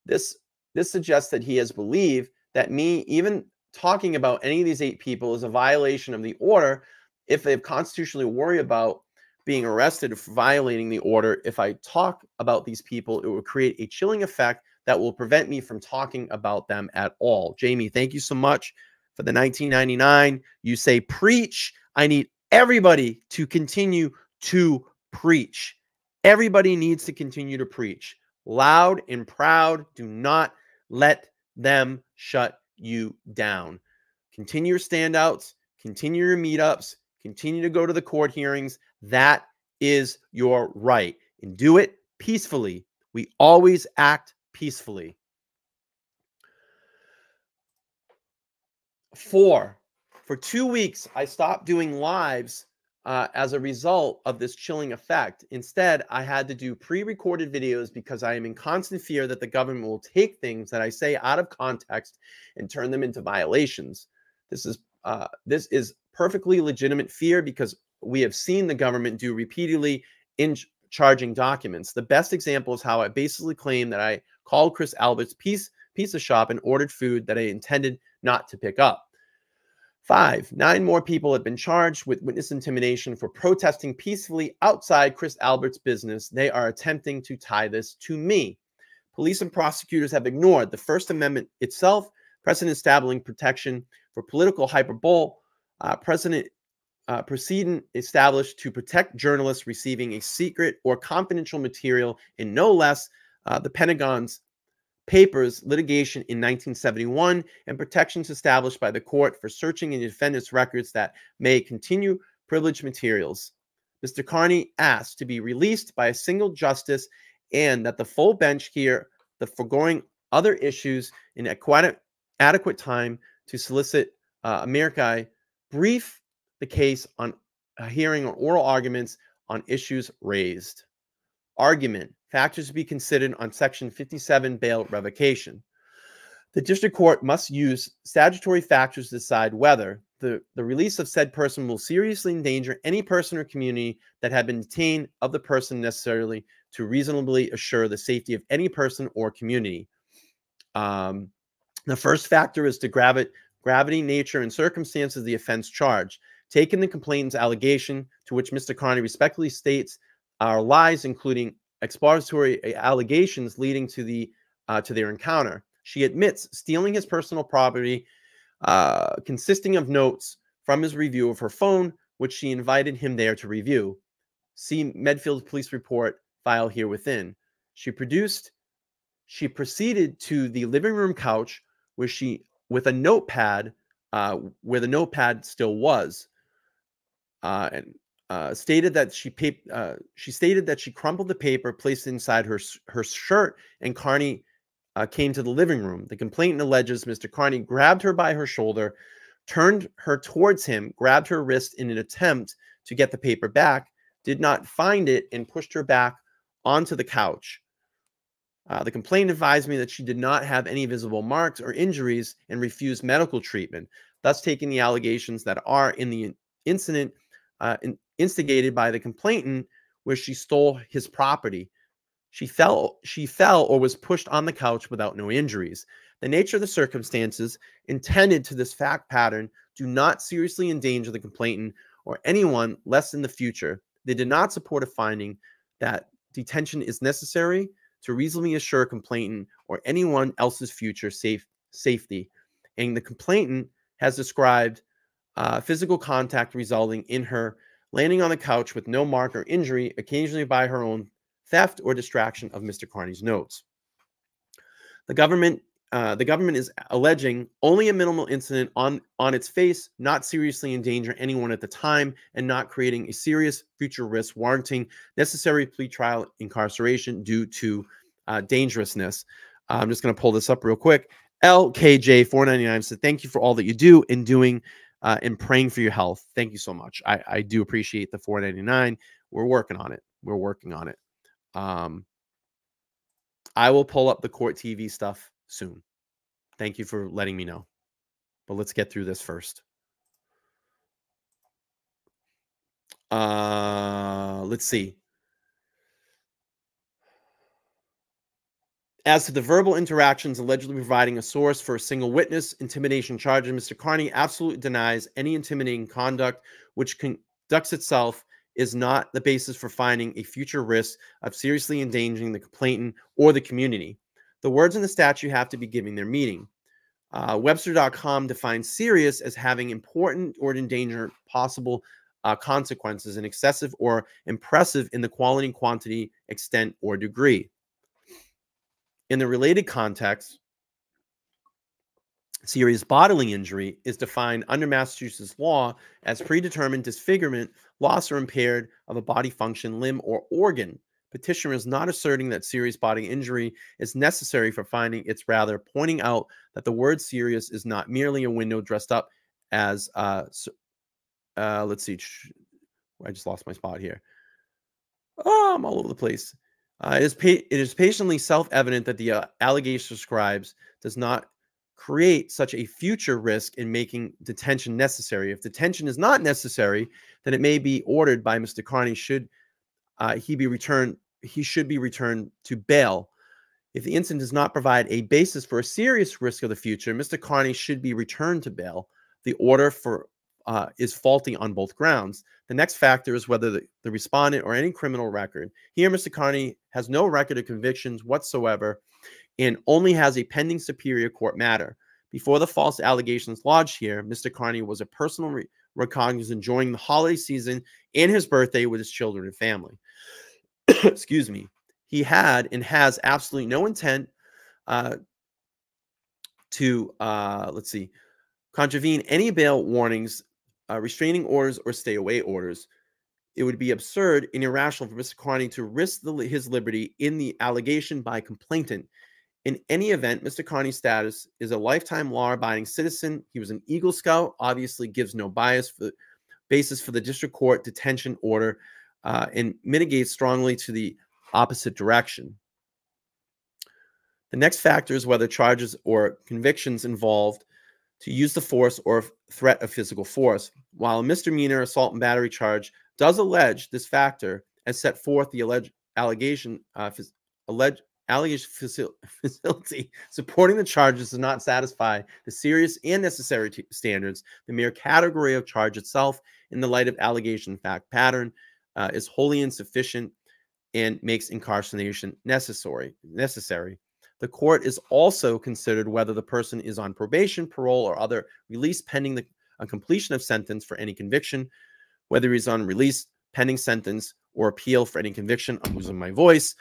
This suggests that he has believed that me even talking about any of these 8 people is a violation of the order if they have constitutionally worried about being arrested for violating the order. If I talk about these people, it will create a chilling effect that will prevent me from talking about them at all. Jamie, thank you so much for the 1999. You say preach. I need everybody to continue to preach. Everybody needs to continue to preach. Loud and proud. Do not let them shut you down. Continue your standouts. Continue your meetups. Continue to go to the court hearings. That is your right. And do it peacefully. We always act peacefully. 4, for 2 weeks, I stopped doing lives as a result of this chilling effect. Instead, I had to do pre-recorded videos because I am in constant fear that the government will take things that I say out of context and turn them into violations. This is perfectly legitimate fear because we have seen the government do repeatedly in charging documents. The best example is how I basically claimed that I called Chris Albert's pizza shop and ordered food that I intended not to pick up. 5, 9 more people have been charged with witness intimidation for protesting peacefully outside Chris Albert's business. They are attempting to tie this to me. Police and prosecutors have ignored the First Amendment itself, precedent establishing protection for political hyperbole, precedent established to protect journalists receiving a secret or confidential material in no less the Pentagon's papers litigation in 1971, and protections established by the court for searching and defendants' records that may continue privileged materials. Mr. Carney asked to be released by a single justice and that the full bench hear the foregoing other issues in adequate time to solicit America brief the case on a hearing or oral arguments on issues raised. Argument. Factors to be considered on Section 57 bail revocation. The district court must use statutory factors to decide whether the release of said person will seriously endanger any person or community that had been detained of the person necessarily to reasonably assure the safety of any person or community. The first factor is the gravity, nature, and circumstances of the offense charged. Taking the complainant's allegation, to which Mr. Carney respectfully states are lies, including exploratory allegations leading to their encounter. She admits stealing his personal property, consisting of notes from his review of her phone, which she invited him there to review. See Medfield police report file here within. She proceeded to the living room couch with a notepad, where the notepad still was, and stated that she stated that she crumpled the paper, placed it inside her shirt, and Carney came to the living room. The complainant alleges Mr. Carney grabbed her by her shoulder, turned her towards him, grabbed her wrist in an attempt to get the paper back, did not find it, and pushed her back onto the couch. The complainant advised me that she did not have any visible marks or injuries and refused medical treatment, thus taking the allegations that are in the incident instigated by the complainant, where she stole his property. She fell or was pushed on the couch without no injuries. The nature of the circumstances intended to this fact pattern do not seriously endanger the complainant or anyone less in the future. They did not support a finding that detention is necessary to reasonably assure a complainant or anyone else's future safety. And the complainant has described physical contact resulting in her landing on the couch with no mark or injury, occasionally by her own theft or distraction of Mr. Carney's notes. The government is alleging only a minimal incident on its face, not seriously endanger anyone at the time, and not creating a serious future risk warranting necessary pretrial incarceration due to dangerousness. I'm just going to pull this up real quick. LKJ499 said, "Thank you for all that you do in doing and praying for your health." Thank you so much. I do appreciate the 499. We're working on it. We're working on it. I will pull up the court TV stuff soon. Thank you for letting me know. But let's get through this first. Let's see. As to the verbal interactions allegedly providing a source for a single witness intimidation charges, Mr. Carney absolutely denies any intimidating conduct which conducts itself is not the basis for finding a future risk of seriously endangering the complainant or the community. The words in the statute have to be given their meaning. Webster.com defines serious as having important or endanger possible consequences and excessive or impressive in the quality, quantity, extent, or degree. In the related context, serious bodily injury is defined under Massachusetts law as predetermined disfigurement, loss, or impaired of a body function, limb, or organ. Petitioner is not asserting that serious bodily injury is necessary for finding, it's rather pointing out that the word serious is not merely a window dressed up as, let's see, I just lost my spot here. Oh, I'm all over the place. It is patiently self-evident that the allegation describes does not create such a future risk in making detention necessary. If detention is not necessary, then it may be ordered by Mr. Carney should he should be returned to bail. If the incident does not provide a basis for a serious risk of the future, Mr. Carney should be returned to bail. The order is faulty on both grounds. The next factor is whether the respondent or any criminal record. Here, Mr. Carney has no record of convictions whatsoever and only has a pending Superior Court matter. Before the false allegations lodged here, Mr. Carney was a personal recognizance enjoying the holiday season and his birthday with his children and family. Excuse me. He had and has absolutely no intent to, let's see, contravene any bail warnings, restraining orders, or stay away orders. It would be absurd and irrational for Mr. Carney to risk his liberty in the allegation by complainant. In any event, Mr. Carney's status is a lifetime law-abiding citizen. He was an Eagle Scout, obviously gives no basis for the district court detention order, and mitigates strongly to the opposite direction. The next factor is whether charges or convictions involved to use the force or threat of physical force. While a misdemeanor assault and battery charge does allege this factor, as set forth the allegation facility supporting the charges does not satisfy the serious and necessary standards. The mere category of charge itself, in the light of allegation fact pattern, is wholly insufficient and makes incarceration necessary. The court is also considered whether the person is on probation, parole, or other release pending the completion of sentence for any conviction, whether he's on release, pending sentence, or appeal for any conviction. I'm losing my voice.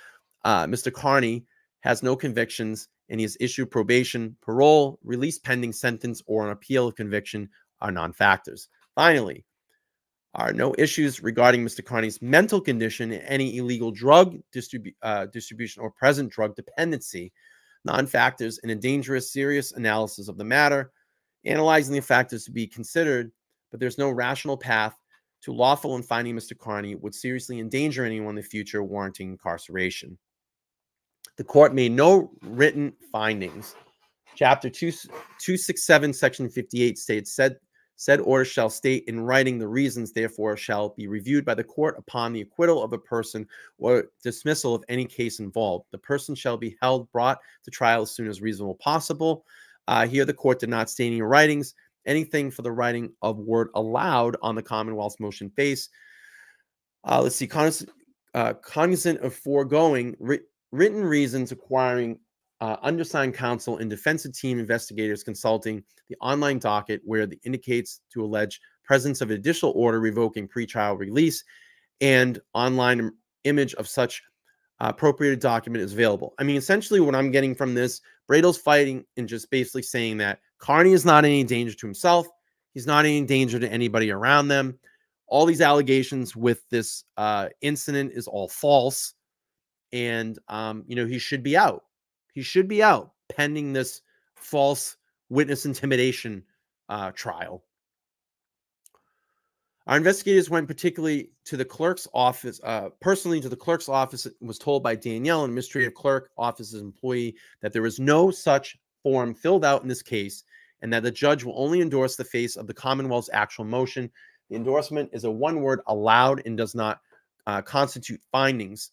Mr. Carney has no convictions, and he has issued probation, parole, release pending sentence, or an appeal of conviction are non-factors. Finally, are no issues regarding Mr. Carney's mental condition, any illegal drug distribution, or present drug dependency. Non-factors in a dangerous, serious analysis of the matter, analyzing the factors to be considered, but there's no rational path to lawful in finding Mr. Carney would seriously endanger anyone in the future, warranting incarceration. The court made no written findings. Chapter 267, Section 58 states, said order shall state in writing the reasons, therefore shall be reviewed by the court upon the acquittal of a person or dismissal of any case involved. The person shall be brought to trial as soon as reasonable possible. Here the court did not state any writings, anything for the writing of word allowed on the Commonwealth's motion face. Let's see, cognizant of foregoing, written reasons acquiring undersigned counsel and defensive team investigators consulting the online docket where it indicates to allege presence of additional order revoking pretrial release and online image of such appropriated document is available. I mean, essentially what I'm getting from this, Bradel's fighting and just basically saying that Carney is not any danger to himself. He's not any danger to anybody around them. All these allegations with this incident is all false. And, he should be out. He should be out pending this false witness intimidation trial. Our investigators went particularly to the clerk's office, personally to the clerk's office, and was told by Danielle, an administrative clerk office's employee, that there was no such form filled out in this case and that the judge will only endorse the face of the Commonwealth's actual motion. The endorsement is a one-word allowed and does not constitute findings.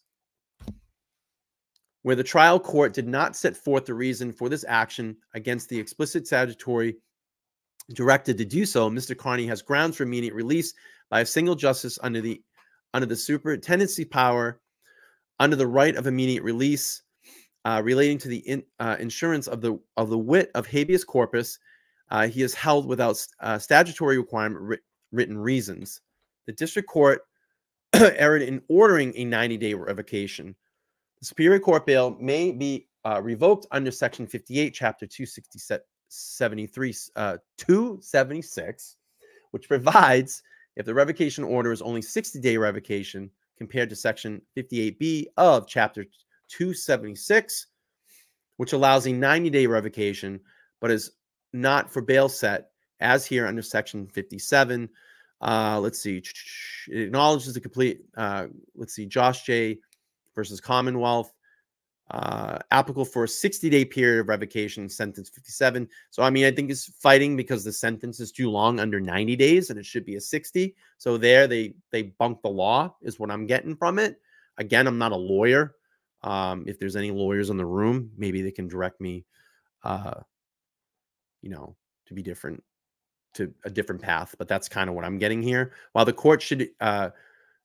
Where the trial court did not set forth the reason for this action against the explicit statutory directed to do so, Mr. Carney has grounds for immediate release by a single justice under the superintendency power, under the right of immediate release relating to the insurance of the writ of habeas corpus. He is held without statutory requirement written reasons. The district court erred in ordering a 90-day revocation. The Superior Court bail may be revoked under Section 58, Chapter 276, which provides if the revocation order is only 60-day revocation compared to Section 58B of Chapter 276, which allows a 90-day revocation, but is not for bail set, as here under Section 57. Let's see. It acknowledges the complete, Josh J. versus Commonwealth, applicable for a 60-day period of revocation, sentence 57. So, I mean, I think it's fighting because the sentence is too long, under 90 days, and it should be a 60. So there, they bunked the law, is what I'm getting from it. Again, I'm not a lawyer. If there's any lawyers in the room, maybe they can direct me, to be different, to a different path. But that's kind of what I'm getting here. While the court should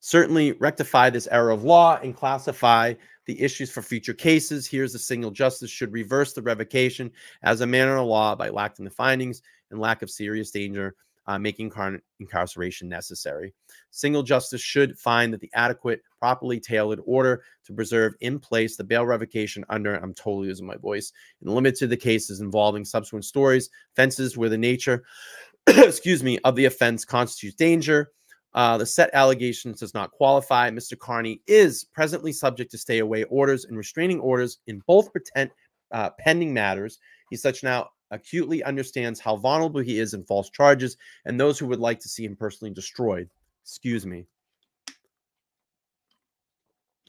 certainly rectify this error of law and classify the issues for future cases, here's the single justice should reverse the revocation as a matter of law by lacking the findings and lack of serious danger, making incarceration necessary. Single justice should find that the adequate, properly tailored order to preserve in place the bail revocation under, I'm totally losing my voice, and limit to the cases involving subsequent stories, offenses where the nature, of the offense constitutes danger. The set allegations does not qualify. Mr. Carney is presently subject to stay away orders and restraining orders in both pending matters. He such now acutely understands how vulnerable he is in false charges and those who would like to see him personally destroyed. Excuse me.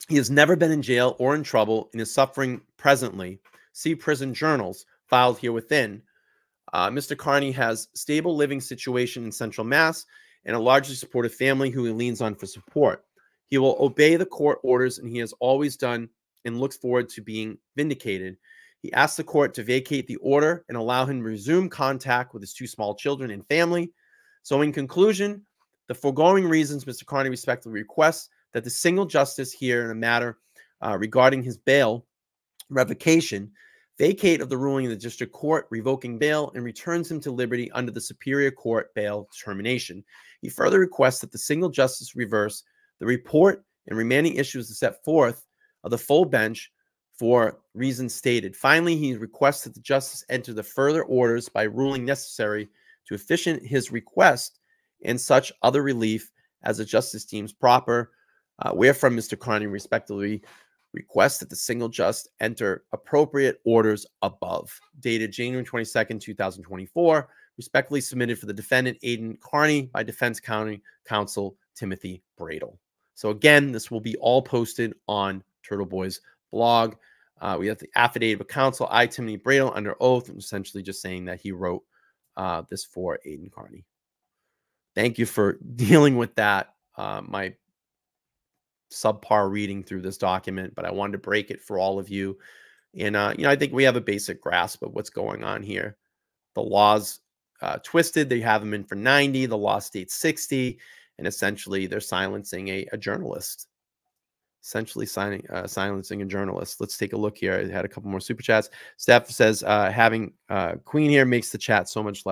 He has never been in jail or in trouble and is suffering presently. See prison journals filed here within. Mr. Carney has stable living situation in Central Mass and a largely supportive family who he leans on for support. He will obey the court orders, and he has always done, and looks forward to being vindicated. He asks the court to vacate the order and allow him to resume contact with his 2 small children and family. So in conclusion, the foregoing reasons, Mr. Carney respectfully requests that the single justice here in a matter regarding his bail revocation vacate of the ruling of the district court revoking bail and returns him to liberty under the Superior Court bail determination. He further requests that the single justice reverse the report and remaining issues set forth of the full bench for reasons stated. Finally, he requests that the justice enter the further orders by ruling necessary to efficient his request and such other relief as the justice deems proper, wherefrom Mr. Carney respectively requests that the single just enter appropriate orders above. Dated January 22nd, 2024, respectfully submitted for the defendant, Aidan Carney, by defense counsel Timothy Bradel. So again, this will be all posted on Turtle Boy's blog. We have the affidavit of counsel, I, Timothy Bradel, under oath, and essentially just saying that he wrote this for Aidan Carney. Thank you for dealing with that. My subpar reading through this document, but I wanted to break it for all of you. And, I think we have a basic grasp of what's going on here. The law's twisted. They have them in for 90. The law states 60. And essentially, they're silencing a journalist. Essentially silencing a journalist. Let's take a look here. I had a couple more super chats. Steph says, having Queen here makes the chat so much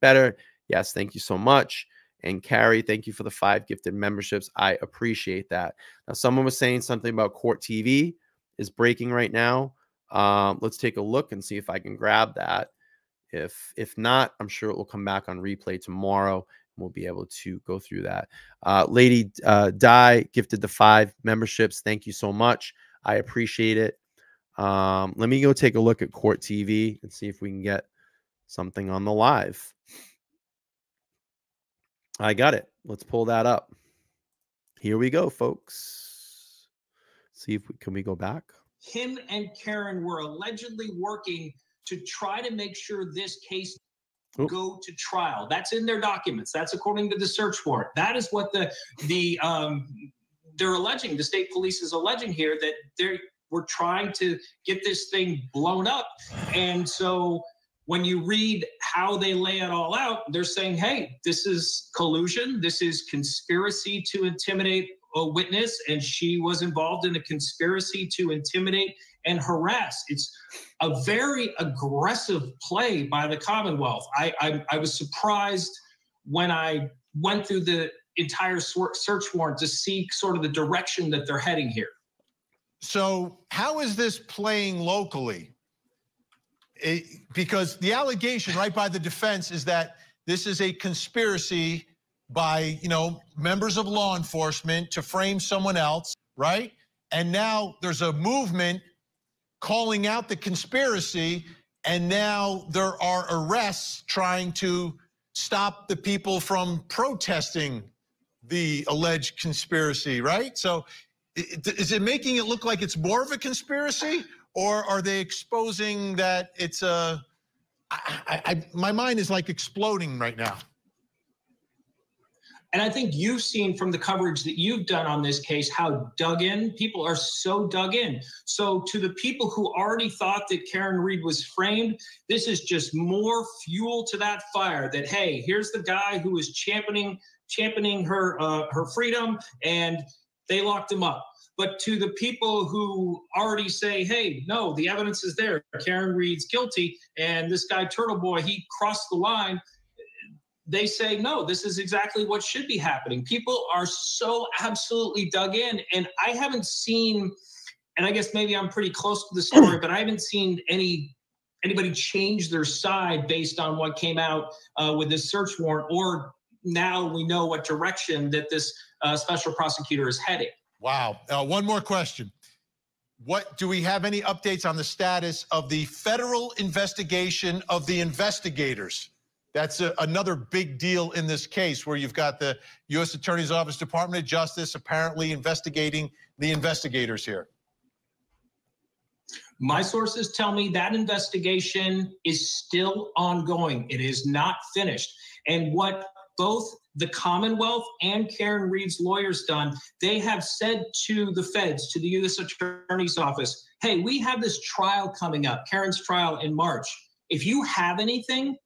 better. Yes, thank you so much. And Carrie, thank you for the 5 gifted memberships. I appreciate that. Now, someone was saying something about Court TV is breaking right now. Let's take a look and see if I can grab that. If not, I'm sure it will come back on replay tomorrow. And we'll be able to go through that. Lady Di gifted the 5 memberships. Thank you so much. I appreciate it. Let me go take a look at Court TV and see if we can get something on the live. I got it. Let's pull that up. Here we go, folks. See if can we go back? Him and Karen were allegedly working to try to make sure this case go to trial. That's in their documents. That's according to the search warrant. That is what they're alleging. The state police is alleging here that they were trying to get this thing blown up. And so when you read how they lay it all out, they're saying, hey, this is collusion. This is conspiracy to intimidate a witness. And she was involved in a conspiracy to intimidate and harass. It's a very aggressive play by the Commonwealth. I was surprised when I went through the entire search warrant to see sort of the direction that they're heading here. So how is this playing locally? Because the allegation right by the defense is that this is a conspiracy by, members of law enforcement to frame someone else, right? And now there's a movement calling out the conspiracy, and now there are arrests trying to stop the people from protesting the alleged conspiracy, right? So is it making it look like it's more of a conspiracy? Or are they exposing that it's my mind is like exploding right now. And I think you've seen from the coverage that you've done on this case how dug in, people are so dug in. So to the people who already thought that Karen Read was framed, this is just more fuel to that fire that, hey, here's the guy who was championing her freedom, and they locked him up. But to the people who already say, hey, no, the evidence is there, Karen Read's guilty, and this guy Turtle Boy, he crossed the line, they say, no, this is exactly what should be happening. People are so absolutely dug in, and I haven't seen, and I guess maybe I'm pretty close to the story, but I haven't seen anybody change their side based on what came out with this search warrant, or now we know what direction that this special prosecutor is heading. Wow. One more question. what do we have any updates on the status of the federal investigation of the investigators? That's another big deal in this case, where you've got the U.S. Attorney's Office, Department of Justice apparently investigating the investigators here. My sources tell me that investigation is still ongoing. It is not finished. And what both the Commonwealth and Karen Read's lawyers done, they have said to the feds, to the U.S. Attorney's Office, hey, we have this trial coming up, Karen's trial in March. If you have anything,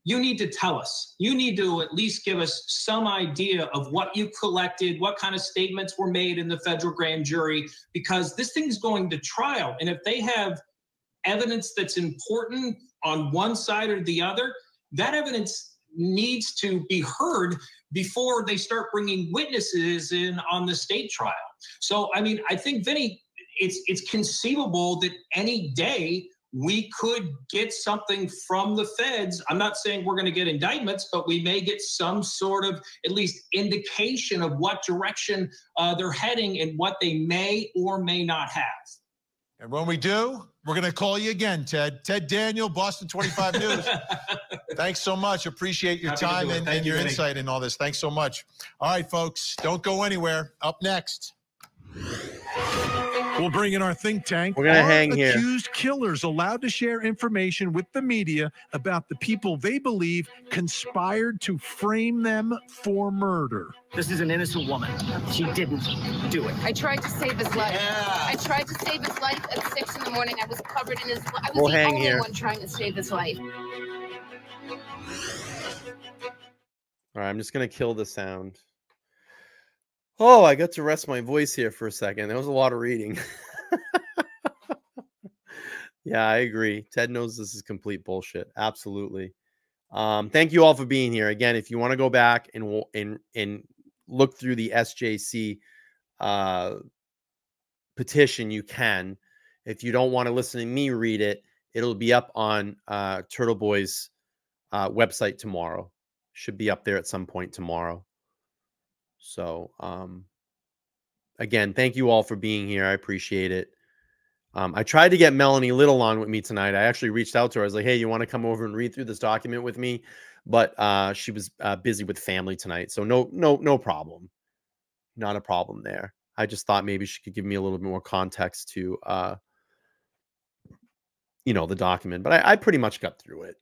you need to tell us. You need to at least give us some idea of what you collected, what kind of statements were made in the federal grand jury, because this thing's going to trial. And if they have evidence that's important on one side or the other, that evidence needs to be heard before they start bringing witnesses in on the state trial. So, I mean, I think, Vinny, it's conceivable that any day we could get something from the feds. I'm not saying we're going to get indictments, but we may get some sort of at least indication of what direction they're heading and what they may or may not have. And when we do, we're going to call you again, Ted. Ted Daniel, Boston 25 News. Thanks so much. Appreciate your time and your insight in all this. Thanks so much. All right, folks, don't go anywhere. Up next. We'll bring in our think tank. We're going to hang here. Accused killers allowed to share information with the media about the people they believe conspired to frame them for murder. This is an innocent woman. She didn't do it. I tried to save his life. Yeah. I tried to save his life at 6 in the morning. I was covered in his blood. I was We'll the hang only here. one trying to save his life. All right, I'm just going to kill the sound. Oh, I got to rest my voice here for a second. That was a lot of reading. Yeah, I agree. Ted knows this is complete bullshit. Absolutely. Thank you all for being here. Again, if you want to go back and look through the SJC petition, you can. If you don't want to listen to me read it, it'll be up on Turtle Boy's website tomorrow. Should be up there at some point tomorrow. So, again, thank you all for being here. I appreciate it. I tried to get Melanie Little on with me tonight. I actually reached out to her. I was like, hey, you want to come over and read through this document with me? But she was busy with family tonight. So no problem. Not a problem there. I just thought maybe she could give me a little bit more context to, the document. But I pretty much got through it.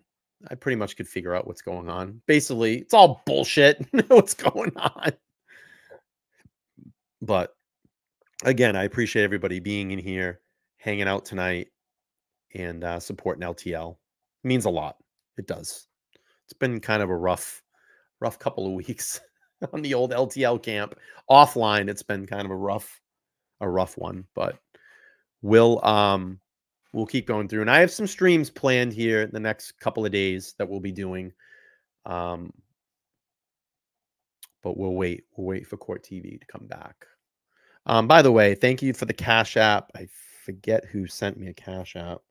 I pretty much could figure out what's going on. Basically, it's all bullshit. What's going on? But again, I appreciate everybody being in here, hanging out tonight, and supporting LTL. It means a lot. It does. It's been kind of a rough couple of weeks on the old LTL camp. Offline, it's been kind of a rough one. But we'll keep going through. And I have some streams planned here in the next couple of days that we'll be doing. But we'll wait. We'll wait for Court TV to come back. By the way, thank you for the Cash App. I forget who sent me a Cash App.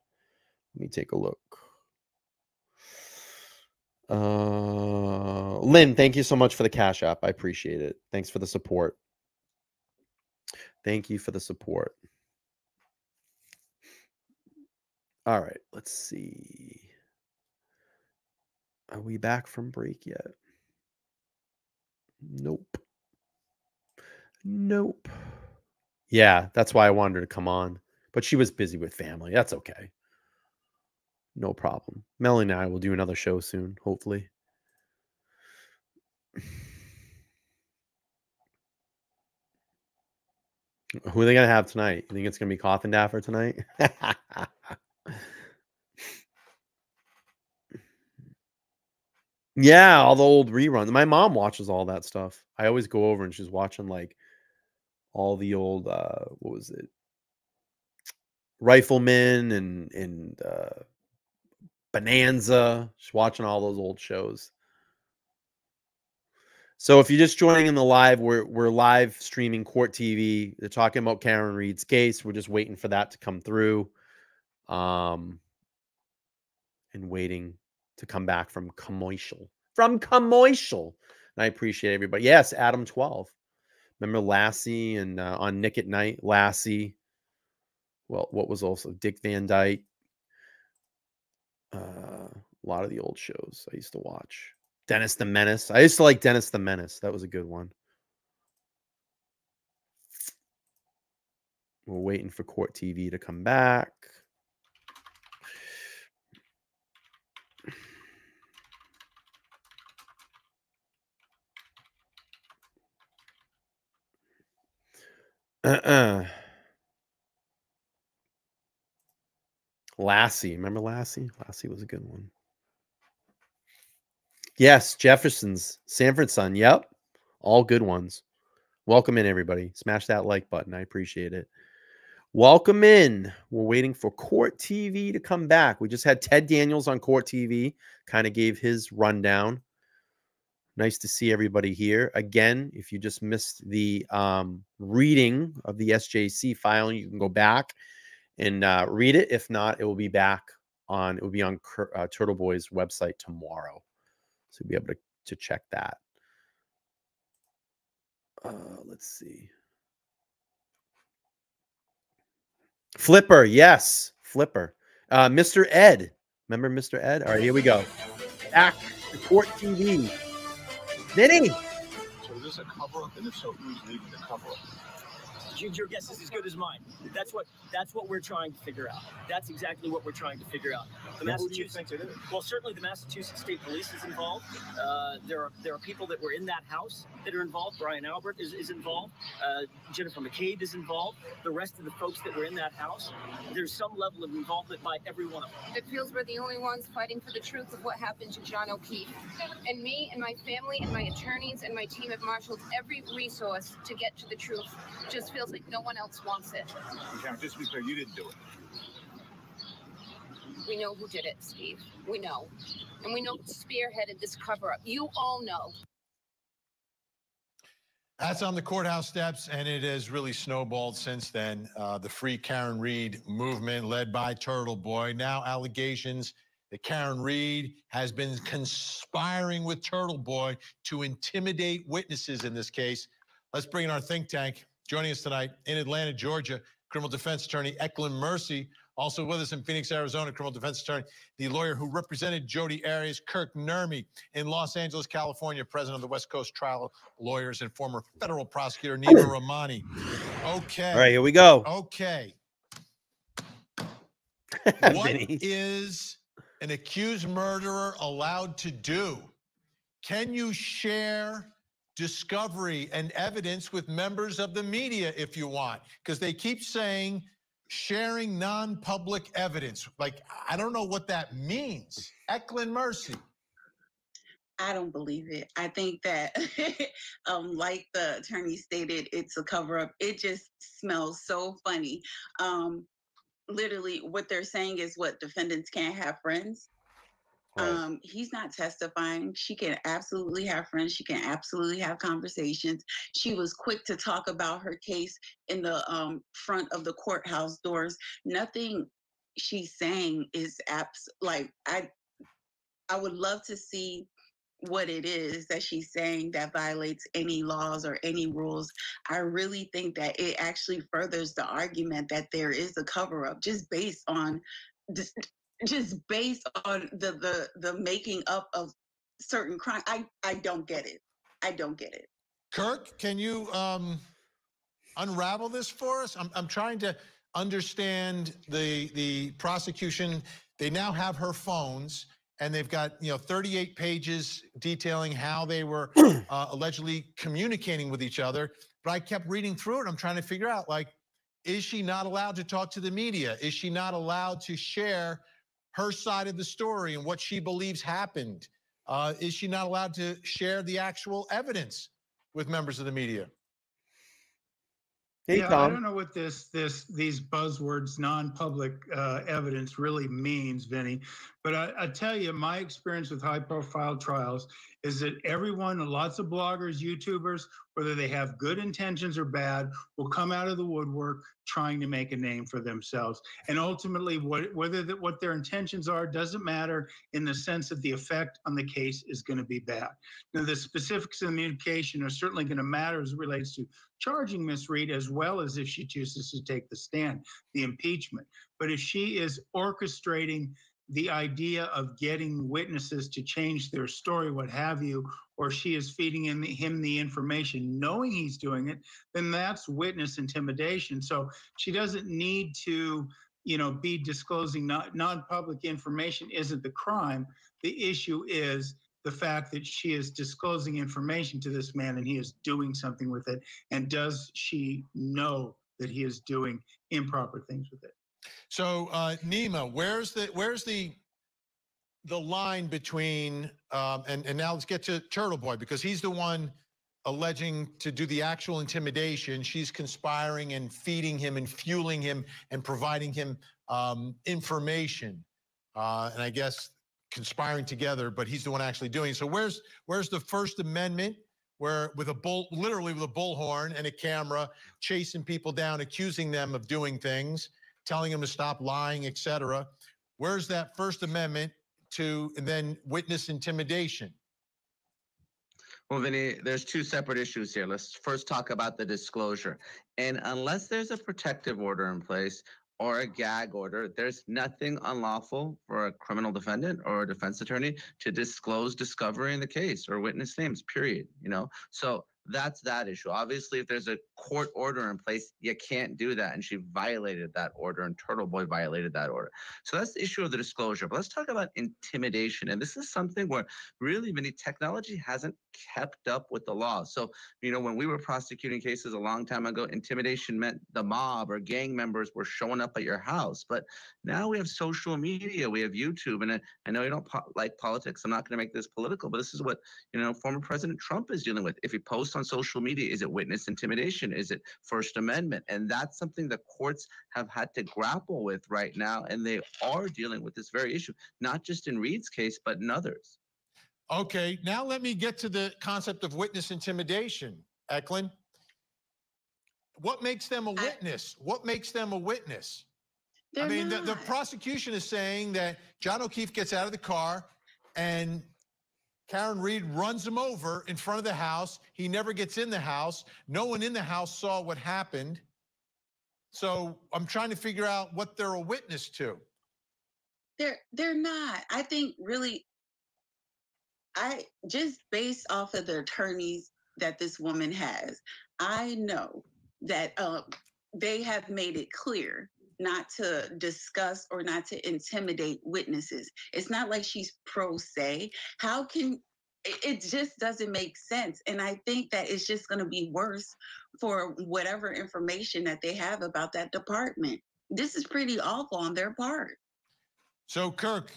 Let me take a look. Lynn, thank you so much for the Cash App. I appreciate it. Thanks for the support. Thank you for the support. All right, let's see. Are we back from break yet? Nope. Yeah, that's why I wanted her to come on. But she was busy with family. That's okay. No problem. Melanie and I will do another show soon, hopefully. Who are they going to have tonight? You think it's going to be Coffin Daffer tonight? Yeah, all the old reruns. My mom watches all that stuff. I always go over and she's watching like all the old what was it? Rifleman and Bonanza. She's watching all those old shows. So if you're just joining in the live, we're live streaming Court TV. They're talking about Karen Read's case. We're just waiting for that to come through. And waiting to come back from commercial. And I appreciate everybody. Yes, Adam 12. Remember Lassie and on Nick at Night, Lassie. Well, what was also Dick Van Dyke. A lot of the old shows I used to watch. Dennis the Menace. I used to like Dennis the Menace. That was a good one. We're waiting for Court TV to come back. Lassie. Remember Lassie? Lassie was a good one. Yes, Jefferson's Sanford Son. Yep. All good ones. Welcome in, everybody. Smash that like button. I appreciate it. Welcome in. We're waiting for Court TV to come back. We just had Ted Daniels on Court TV. Kind of gave his rundown. Nice to see everybody here. Again, if you just missed the reading of the SJC filing, you can go back and read it. If not, it will be back on, it will be on Turtle Boy's website tomorrow. So you'll be able to check that. Let's see. Flipper, yes. Flipper. Mr. Ed. Remember Mr. Ed? All right, here we go. Back to Court TV. Vinny. So is this a cover-up? And if so, who's leading the cover-up? Your guess is as good as mine. That's what we're trying to figure out. That's exactly what we're trying to figure out. Who do you think it is? Well, certainly the Massachusetts State Police is involved. There are people that were in that house that are involved. Brian Albert is involved. Jennifer McCabe is involved. The rest of the folks that were in that house, there's some level of involvement by every one of them. It feels we're the only ones fighting for the truth of what happened to John O'Keefe. And me and my family and my attorneys and my team have marshaled every resource to get to the truth. It just feels like no one else wants it. Okay, just to be clear, you didn't do it. We know who did it, Steve. We know. And we know who spearheaded this cover-up. You all know. That's on the courthouse steps, and it has really snowballed since then. The Free Karen Read movement led by Turtle Boy. Now allegations that Karen Read has been conspiring with Turtle Boy to intimidate witnesses in this case. Let's bring in our think tank. Joining us tonight in Atlanta, Georgia, criminal defense attorney Eklund Mercy. Also with us in Phoenix, Arizona, criminal defense attorney, the lawyer who represented Jodi Arias, Kirk Nurmi. In Los Angeles, California, president of the West Coast Trial Lawyers and former federal prosecutor Nima Rahmani. Okay. All right, here we go. Okay. What is an accused murderer allowed to do? Can you share discovery and evidence with members of the media if you want? Because they keep saying sharing non-public evidence. Like, I don't know what that means. Eklund Mercy. I don't believe it. I think that, like the attorney stated, it's a cover-up. It just smells so funny. Literally, what they're saying is what defendants can't have friends. Right. He's not testifying. She can absolutely have friends. She can absolutely have conversations. She was quick to talk about her case in the front of the courthouse doors. Nothing she's saying is like, I would love to see what it is that she's saying that violates any laws or any rules. I really think that it actually furthers the argument that there is a cover-up just based on just based on the making up of certain crimes. I don't get it. I don't get it. Kirk, can you unravel this for us? I'm trying to understand the prosecution. They now have her phones, and they've got 38 pages detailing how they were allegedly communicating with each other. But I kept reading through it. I'm trying to figure out, like, is she not allowed to talk to the media? Is she not allowed to share her side of the story and what she believes happened? Is she not allowed to share the actual evidence with members of the media? Hey, yeah, Tom. I don't know what these buzzwords, non-public evidence, really means, Vinny. But I tell you, my experience with high-profile trials is that everyone, lots of bloggers, YouTubers, whether they have good intentions or bad, will come out of the woodwork trying to make a name for themselves. And ultimately, what their intentions are doesn't matter, in the sense that the effect on the case is going to be bad. Now, the specifics of the communication are certainly going to matter as it relates to charging Miss Reed, as well as if she chooses to take the stand, the impeachment. But if she is orchestrating the idea of getting witnesses to change their story, what have you, or she is feeding him the information knowing he's doing it, then that's witness intimidation. So she doesn't need to, be disclosing non-public information isn't the crime. The issue is the fact that she is disclosing information to this man and he is doing something with it. And does she know that he is doing improper things with it? So, Nima, where's the line between and now let's get to Turtle Boy, because he's the one alleging to do the actual intimidation. She's conspiring and feeding him and fueling him and providing him information, and I guess conspiring together. But he's the one actually doing it. So where's the First Amendment, where literally with a bullhorn and a camera, chasing people down, accusing them of doing things, telling them to stop lying, etc. Where's that First Amendment and then witness intimidation? Well, Vinny, there's two separate issues here. Let's first talk about the disclosure. And unless there's a protective order in place or a gag order, there's nothing unlawful for a criminal defendant or a defense attorney to disclose discovery in the case or witness names, period. So that's that issue. Obviously, if there's a court order in place, you can't do that. And she violated that order, and Turtle Boy violated that order. So that's the issue of the disclosure. But let's talk about intimidation. And this is something where really, Vinny, technology hasn't kept up with the law. So, when we were prosecuting cases a long time ago, intimidation meant the mob or gang members were showing up at your house. But now we have social media, we have YouTube. And I know you don't like politics. I'm not going to make this political, but this is what, former President Trump is dealing with. If he posts on social media, is it witness intimidation? Is it First Amendment? And that's something the courts have had to grapple with right now. And they are dealing with this very issue, not just in Reed's case, but in others. Okay, now let me get to the concept of witness intimidation, Eklund. What makes them a witness? What makes them a witness? I mean, the prosecution is saying that John O'Keefe gets out of the car and Karen Reed runs him over in front of the house. He never gets in the house. No one in the house saw what happened. So I'm trying to figure out what they're a witness to. They're not. I think really, just based off of the attorneys that this woman has, I know that they have made it clear not to discuss or not to intimidate witnesses. It's not like she's pro se. It just doesn't make sense. And I think that it's just going to be worse for whatever information that they have about that department. This is pretty awful on their part. So, Kirk,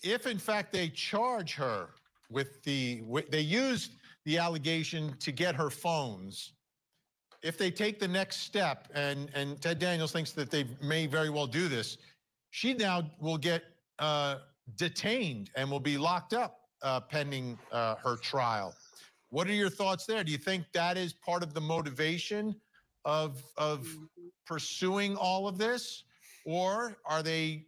if in fact they charge her with they used the allegation to get her phones, if they take the next step, and Ted Daniels thinks that they may very well do this, she now will get detained and will be locked up pending her trial. What are your thoughts there? Do you think that is part of the motivation of pursuing all of this? Or are they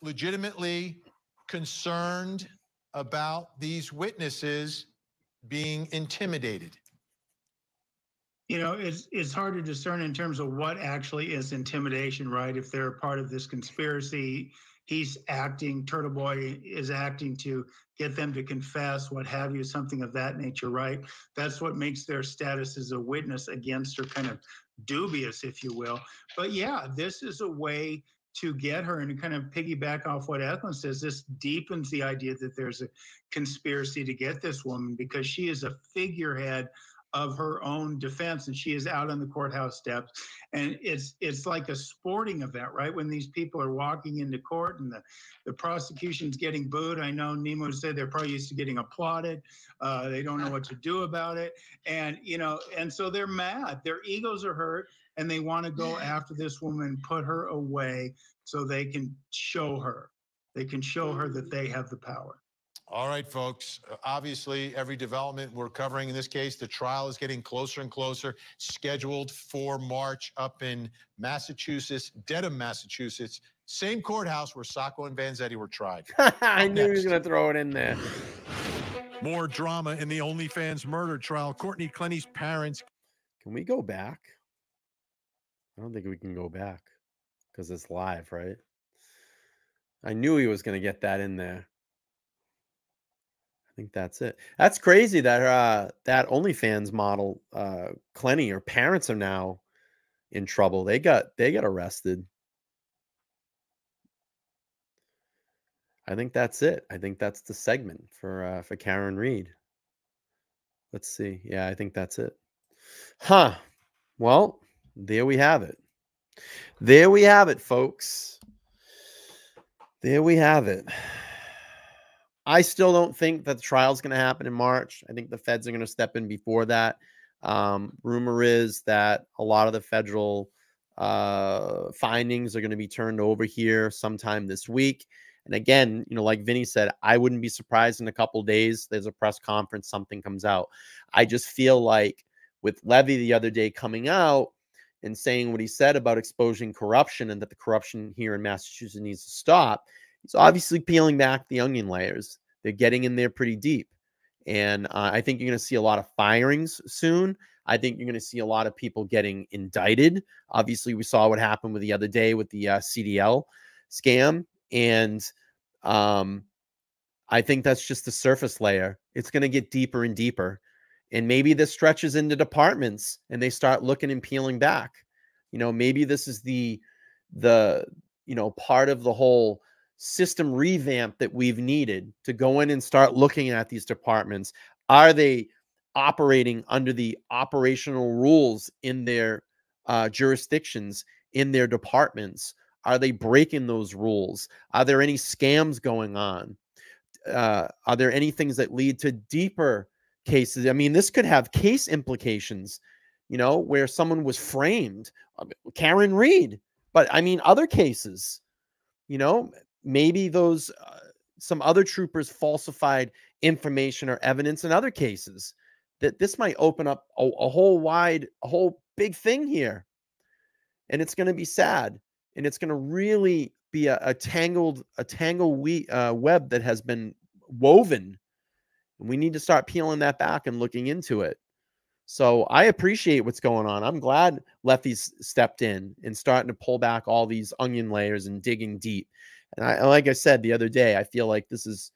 legitimately concerned about these witnesses being intimidated? It's hard to discern in terms of what actually is intimidation, right? If they're part of this conspiracy, Turtle Boy is acting to get them to confess, what have you, something of that nature, right? That's what makes their status as a witness against her kind of dubious, if you will. But yeah, this is a way to get her, and to kind of piggyback off what Eklund says, this deepens the idea that there's a conspiracy to get this woman, because she is a figurehead of her own defense, and she is out on the courthouse steps. And it's like a sporting event, right? When these people are walking into court and the prosecution's getting booed. I know Nemo said they're probably used to getting applauded. They don't know what to do about it. And, and so they're mad. Their egos are hurt, and they want to go after this woman, put her away so they can show her. They can show her that they have the power. All right, folks. Obviously, every development we're covering in this case, the trial is getting closer and closer, scheduled for March up in Massachusetts, Dedham, Massachusetts, same courthouse where Sacco and Vanzetti were tried. I knew he was going to throw it in there. More drama in the OnlyFans murder trial. Courtney Clenny's parents Can we go back? I don't think we can go back because it's live, right? I knew he was going to get that in there. I think that's it. That's crazy that that OnlyFans model, Clenny, her parents are now in trouble. They got arrested. I think that's it. I think that's the segment for Karen Read. Let's see. Yeah, I think that's it. Huh. Well, there we have it. There we have it, folks. There we have it. I still don't think that the trial is going to happen in March. I think the feds are going to step in before that. Rumor is that a lot of the federal findings are going to be turned over here sometime this week. And again, you know, like Vinny said, I wouldn't be surprised in a couple of days. There's a press conference, something comes out. I just feel like with Levy the other day coming out and saying what he said about exposing corruption and that the corruption here in Massachusetts needs to stop, he's obviously peeling back the onion layers. They're getting in there pretty deep. And I think you're going to see a lot of firings soon. I think you're going to see a lot of people getting indicted. Obviously, we saw what happened with the other day with the CDL scam. And I think that's just the surface layer. It's going to get deeper and deeper. And maybe this stretches into departments and they start looking and peeling back. You know, maybe this is the you know, part of the whole system revamp that we've needed to go in and start looking at these departments. Are they operating under the operational rules in their jurisdictions, in their departments? Are they breaking those rules? Are there any scams going on? Are there any things that lead to deeper cases? I mean, this could have case implications, you know, where someone was framed, Karen Read, but I mean, other cases, you know, maybe those, some other troopers falsified information or evidence in other cases, that this might open up a whole big thing here. And it's going to be sad. And it's going to really be a tangled web that has been woven. And we need to start peeling that back and looking into it. So I appreciate what's going on. I'm glad Lefty's stepped in and starting to pull back all these onion layers and digging deep. And like I said the other day, I feel like this is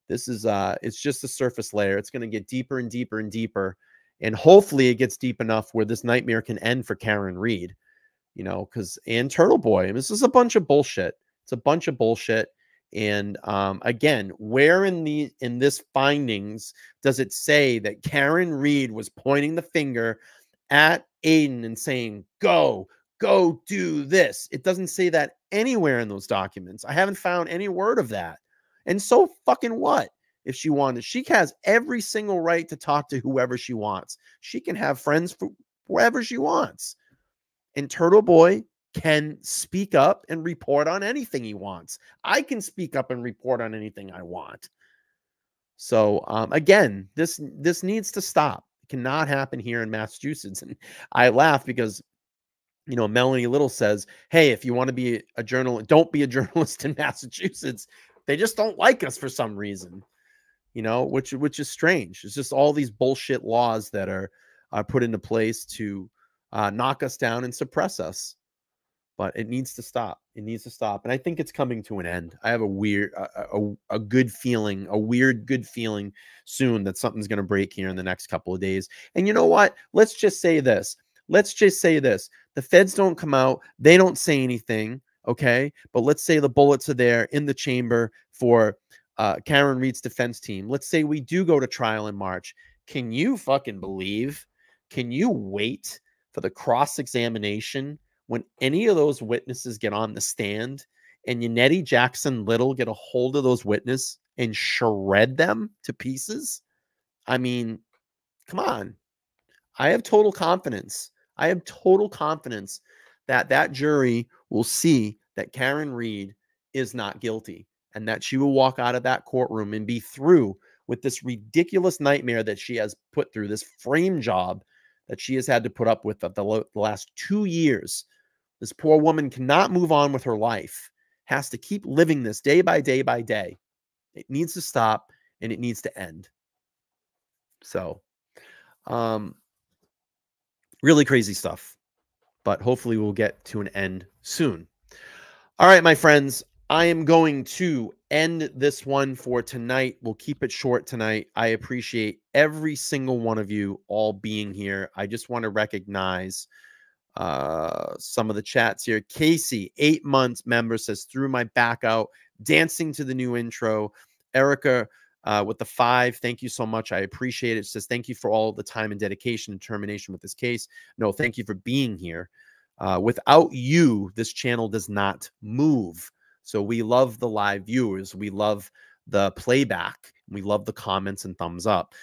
it's just a surface layer. It's going to get deeper and deeper and deeper. And hopefully it gets deep enough where this nightmare can end for Karen Read. You know, and Turtle Boy, this is a bunch of bullshit. It's a bunch of bullshit. And again, where in this findings does it say that Karen Read was pointing the finger at Aiden and saying, go do this? It doesn't say that anywhere in those documents. I haven't found any word of that. And so fucking what? If she wanted, she has every single right to talk to whoever she wants. She can have friends for wherever she wants. And Turtle Boy can speak up and report on anything he wants. I can speak up and report on anything I want. So again, this needs to stop. It cannot happen here in Massachusetts. And I laugh because, you know, Melanie Little says, hey, if you want to be a journalist, don't be a journalist in Massachusetts. They just don't like us for some reason, you know, which is strange. It's just all these bullshit laws that are put into place to knock us down and suppress us. But it needs to stop. It needs to stop. And I think it's coming to an end. I have a good feeling, a weird good feeling soon that something's going to break here in the next couple of days. And you know what? Let's just say this. The feds don't come out. They don't say anything. Okay. But let's say the bullets are there in the chamber for Karen Read's defense team. Let's say we do go to trial in March. Can you fucking believe? Can you wait for the cross-examination when any of those witnesses get on the stand and Yannetti Jackson Little get a hold of those witnesses and shred them to pieces? I mean, come on. I have total confidence. I have total confidence that that jury will see that Karen Read is not guilty and that she will walk out of that courtroom and be through with this ridiculous nightmare that she has put through, this frame job that she has had to put up with the last 2 years. This poor woman cannot move on with her life, has to keep living this day by day by day. It needs to stop and it needs to end. So, Really crazy stuff. But hopefully we'll get to an end soon. All right, my friends, I am going to end this one for tonight. We'll keep it short tonight. I appreciate every single one of you all being here. I just want to recognize some of the chats here. Casey, 8 months member, says, threw my back out, dancing to the new intro. Erica with the 5, thank you so much. I appreciate it. Says, thank you for all the time and dedication and determination with this case. No, thank you for being here. Without you, this channel does not move. So we love the live viewers. We love the playback. We love the comments and thumbs up.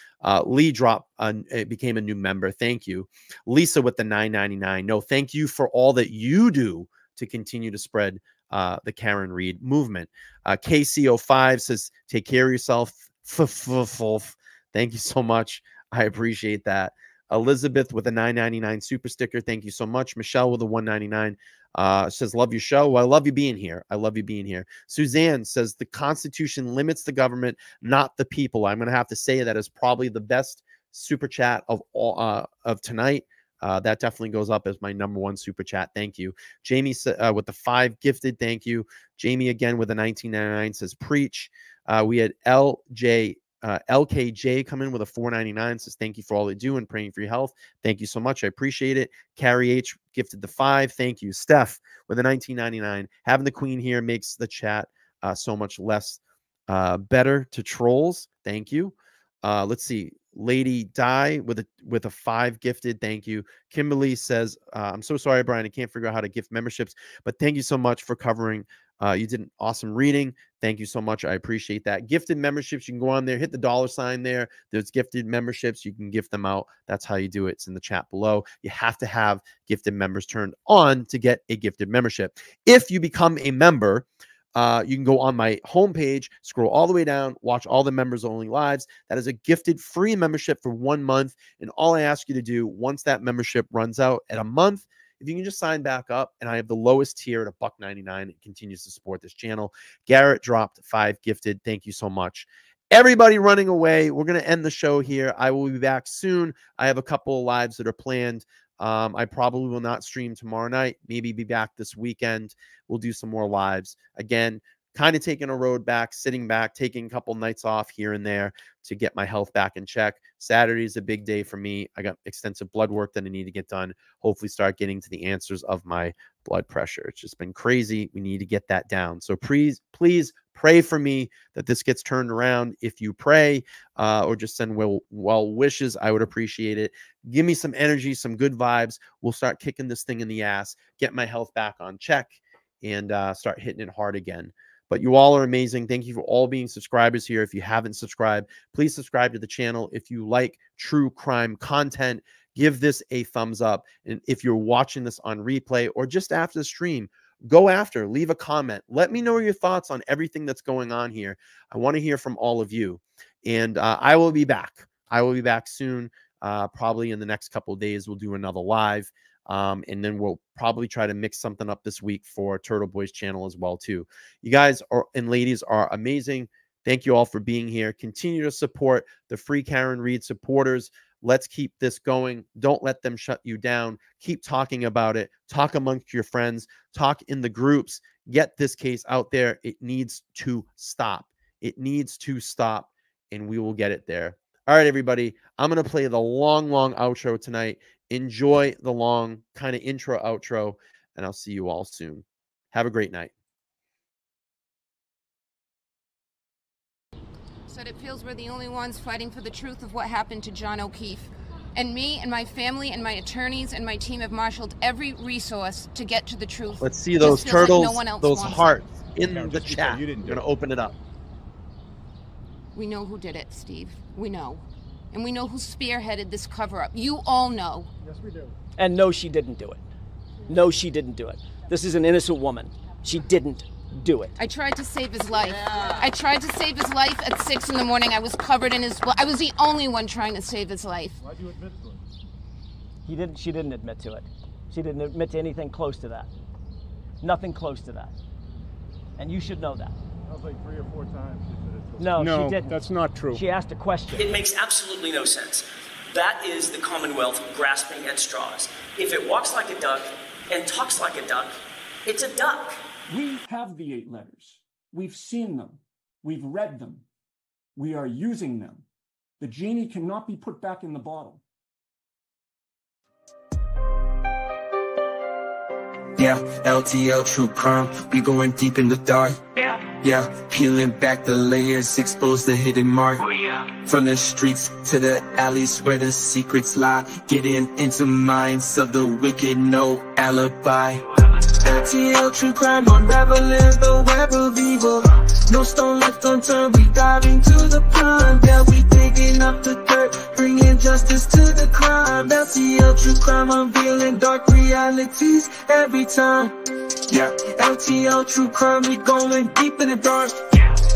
Lee dropped, it became a new member. Thank you. Lisa with the $9.99. No, thank you for all that you do to continue to spread the Karen Read movement. KCO5 says, take care of yourself. Thank you so much. I appreciate that. Elizabeth with a $9.99 super sticker. Thank you so much. Michelle with a $1.99 says, love your show. Well, I love you being here. I love you being here. Suzanne says, the Constitution limits the government, not the people. I'm going to have to say that is probably the best super chat of all of tonight. That definitely goes up as my #1 super chat. Thank you. Jamie with the 5 gifted. Thank you. Jamie again with a $19.99 says, preach. We had LKJ come in with a $4.99, says, thank you for all they do and praying for your health. Thank you so much. I appreciate it. Carrie H gifted the 5. Thank you. Steph with a $19.99. Having the queen here makes the chat so much less better to trolls. Thank you. Let's see. Lady Di with a 5 gifted. Thank you. Kimberly says, I'm so sorry, Brian. I can't figure out how to gift memberships, but thank you so much for covering. You did an awesome reading. Thank you so much. I appreciate that. Gifted memberships, you can go on there, hit the $sign there. There's gifted memberships. You can gift them out. That's how you do it. It's in the chat below. You have to have gifted members turned on to get a gifted membership. If you become a member, you can go on my homepage, scroll all the way down, watch all the members only lives. That is a gifted free membership for 1 month. And all I ask you to do once that membership runs out at a month, if you can just sign back up, and I have the lowest tier at $1.99. It continues to support this channel. Garrett dropped 5 gifted. Thank you so much. Everybody running away. We're going to end the show here. I will be back soon. I have a couple of lives that are planned. I probably will not stream tomorrow night. Maybe be back this weekend. We'll do some more lives. Again, kind of taking a road back, sitting back, taking a couple nights off here and there to get my health back in check. Saturday is a big day for me. I got extensive blood work that I need to get done. Hopefully start getting to the answers of my blood pressure. It's just been crazy. We need to get that down. So please pray for me that this gets turned around. If you pray or just send well wishes, I would appreciate it. Give me some energy, some good vibes. We'll start kicking this thing in the ass, get my health back on check, and start hitting it hard again. But you all are amazing. Thank you for all being subscribers here. If you haven't subscribed, please subscribe to the channel. If you like true crime content, give this a thumbs up. And if you're watching this on replay or just after the stream, leave a comment. Let me know your thoughts on everything that's going on here. I want to hear from all of you. And I will be back. I will be back soon. Probably in the next couple of days, we'll do another live. And then we'll probably try to mix something up this week for Turtle Boy's channel as well, too. You guys and ladies are amazing. Thank you all for being here. Continue to support the Free Karen Read supporters. Let's keep this going. Don't let them shut you down. Keep talking about it. Talk amongst your friends. Talk in the groups. Get this case out there. It needs to stop. It needs to stop, and we will get it there. All right, everybody. I'm going to play the long outro tonight. Enjoy the long kind of intro, outro, and I'll see you all soon. Have a great night. Said it feels we're the only ones fighting for the truth of what happened to John O'Keefe. And me and my family and my attorneys and my team have marshaled every resource to get to the truth. Let's see those turtles, like no one else those wants hearts it. in the chat. I'm going to open it up. We know who did it, Steve. We know. And we know who spearheaded this cover-up. You all know. Yes, we do. And no, she didn't do it. No, she didn't do it. This is an innocent woman. She didn't do it. I tried to save his life. I tried to save his life at 6 in the morning. I was covered in his blood. I was the only one trying to save his life. Why'd you admit to it? She didn't admit to it. She didn't admit to anything close to that. Nothing close to that. And you should know that. That was like 3 or 4 times. No, she didn't. That's not true. She asked a question. It makes absolutely no sense. That is the Commonwealth grasping at straws. If it walks like a duck and talks like a duck, it's a duck. We have the 8 letters. We've seen them. We've read them. We are using them. The genie cannot be put back in the bottle. Yeah, LTL True Crime, we going deep in the dark. Yeah, peeling back the layers, expose the hidden mark. From the streets to the alleys where the secrets lie, getting into minds of the wicked, no alibi. LTL True Crime, unraveling the web of evil. No stone left unturned, we dive into the prime. Yeah, we digging up the dirt, bringing justice to the crime. LTL True Crime, unveiling dark realities every time. Yeah, LTL True Crime, we going deep in the dark.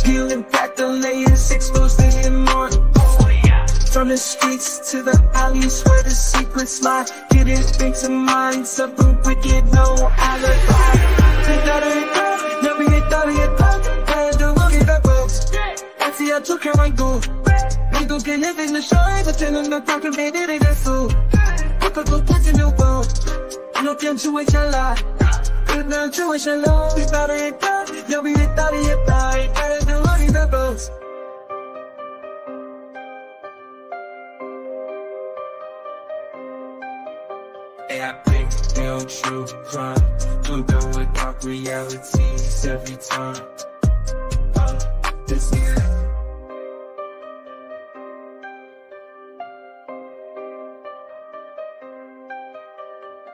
Peeling back the layers, expose the hidden mark. From the streets to the alleys where the secrets lie, getting into minds of the wicked, no alibi. Never get thought of your thought, and don't look at the books. LTL True Crime, I go. We go get live in the show, but then I'm not talking about it, ain't so. Look at the place in the world, no can to which I lie. Good now to which I love, we thought of your thought, never get thought of your thought, and don't look at the books. I think they'll true crime, don't go with dark realities every time. This is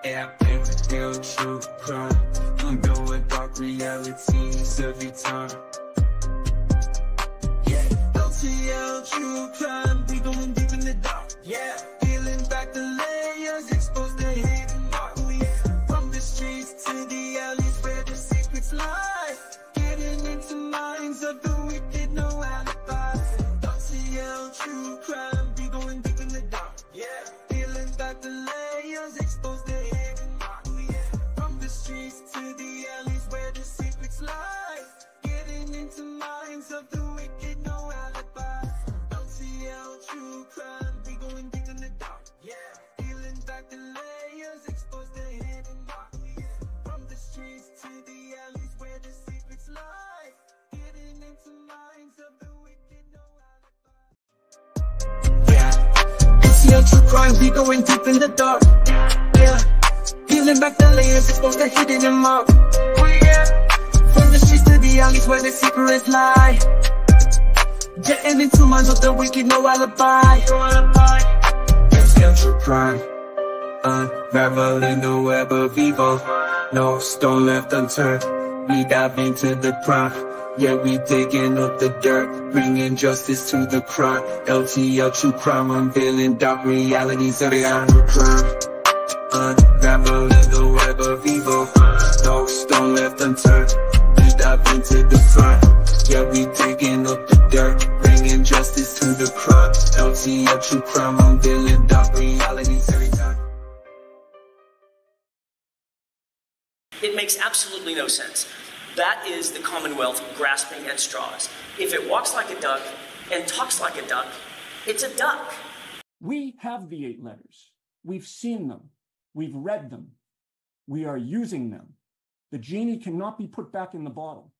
I think they'll true crime, don't go with dark realities every time. Yeah, LTL True Crime, we going deep in the dark. Yeah, peeling back the layers, expose the hidden mark. From the streets to the alleys where the secrets lie, getting into minds of the wicked, no alibi. LTL True Crime, we going deep in the dark. Yeah, peeling back the layers, expose the hidden mark. From the streets to the alleys where the secrets lie, getting into minds of the wicked, no alibi. LTL True Crime, we going deep in the dark. Yeah, peeling back the layers, expose the hidden mark. From the streets to the alleys where the secrets lie, getting into minds of the wicked, no alibi. Yeah, LTL True Crime, we going deep in the dark. Yeah, peeling back the layers, expose the hidden mark. From the streets to the alleys where the secrets lie, getting into minds of the wicked, no alibi. LTL True Crime, unraveling the web of evil. No stone left unturned, we dive into the crime. Yeah, we digging up the dirt, bringing justice to the crime. LTL True Crime, unveiling dark realities every time. Unraveling the web of evil. No stone left unturned, we dive into the crime. Yeah, we digging up the dirt, bringing justice to the crime. LTL True Crime, unveiling dark realities every time. It makes absolutely no sense. That is the Commonwealth grasping at straws. If it walks like a duck and talks like a duck, it's a duck. We have the 8 letters. We've seen them. We've read them. We are using them. The genie cannot be put back in the bottle.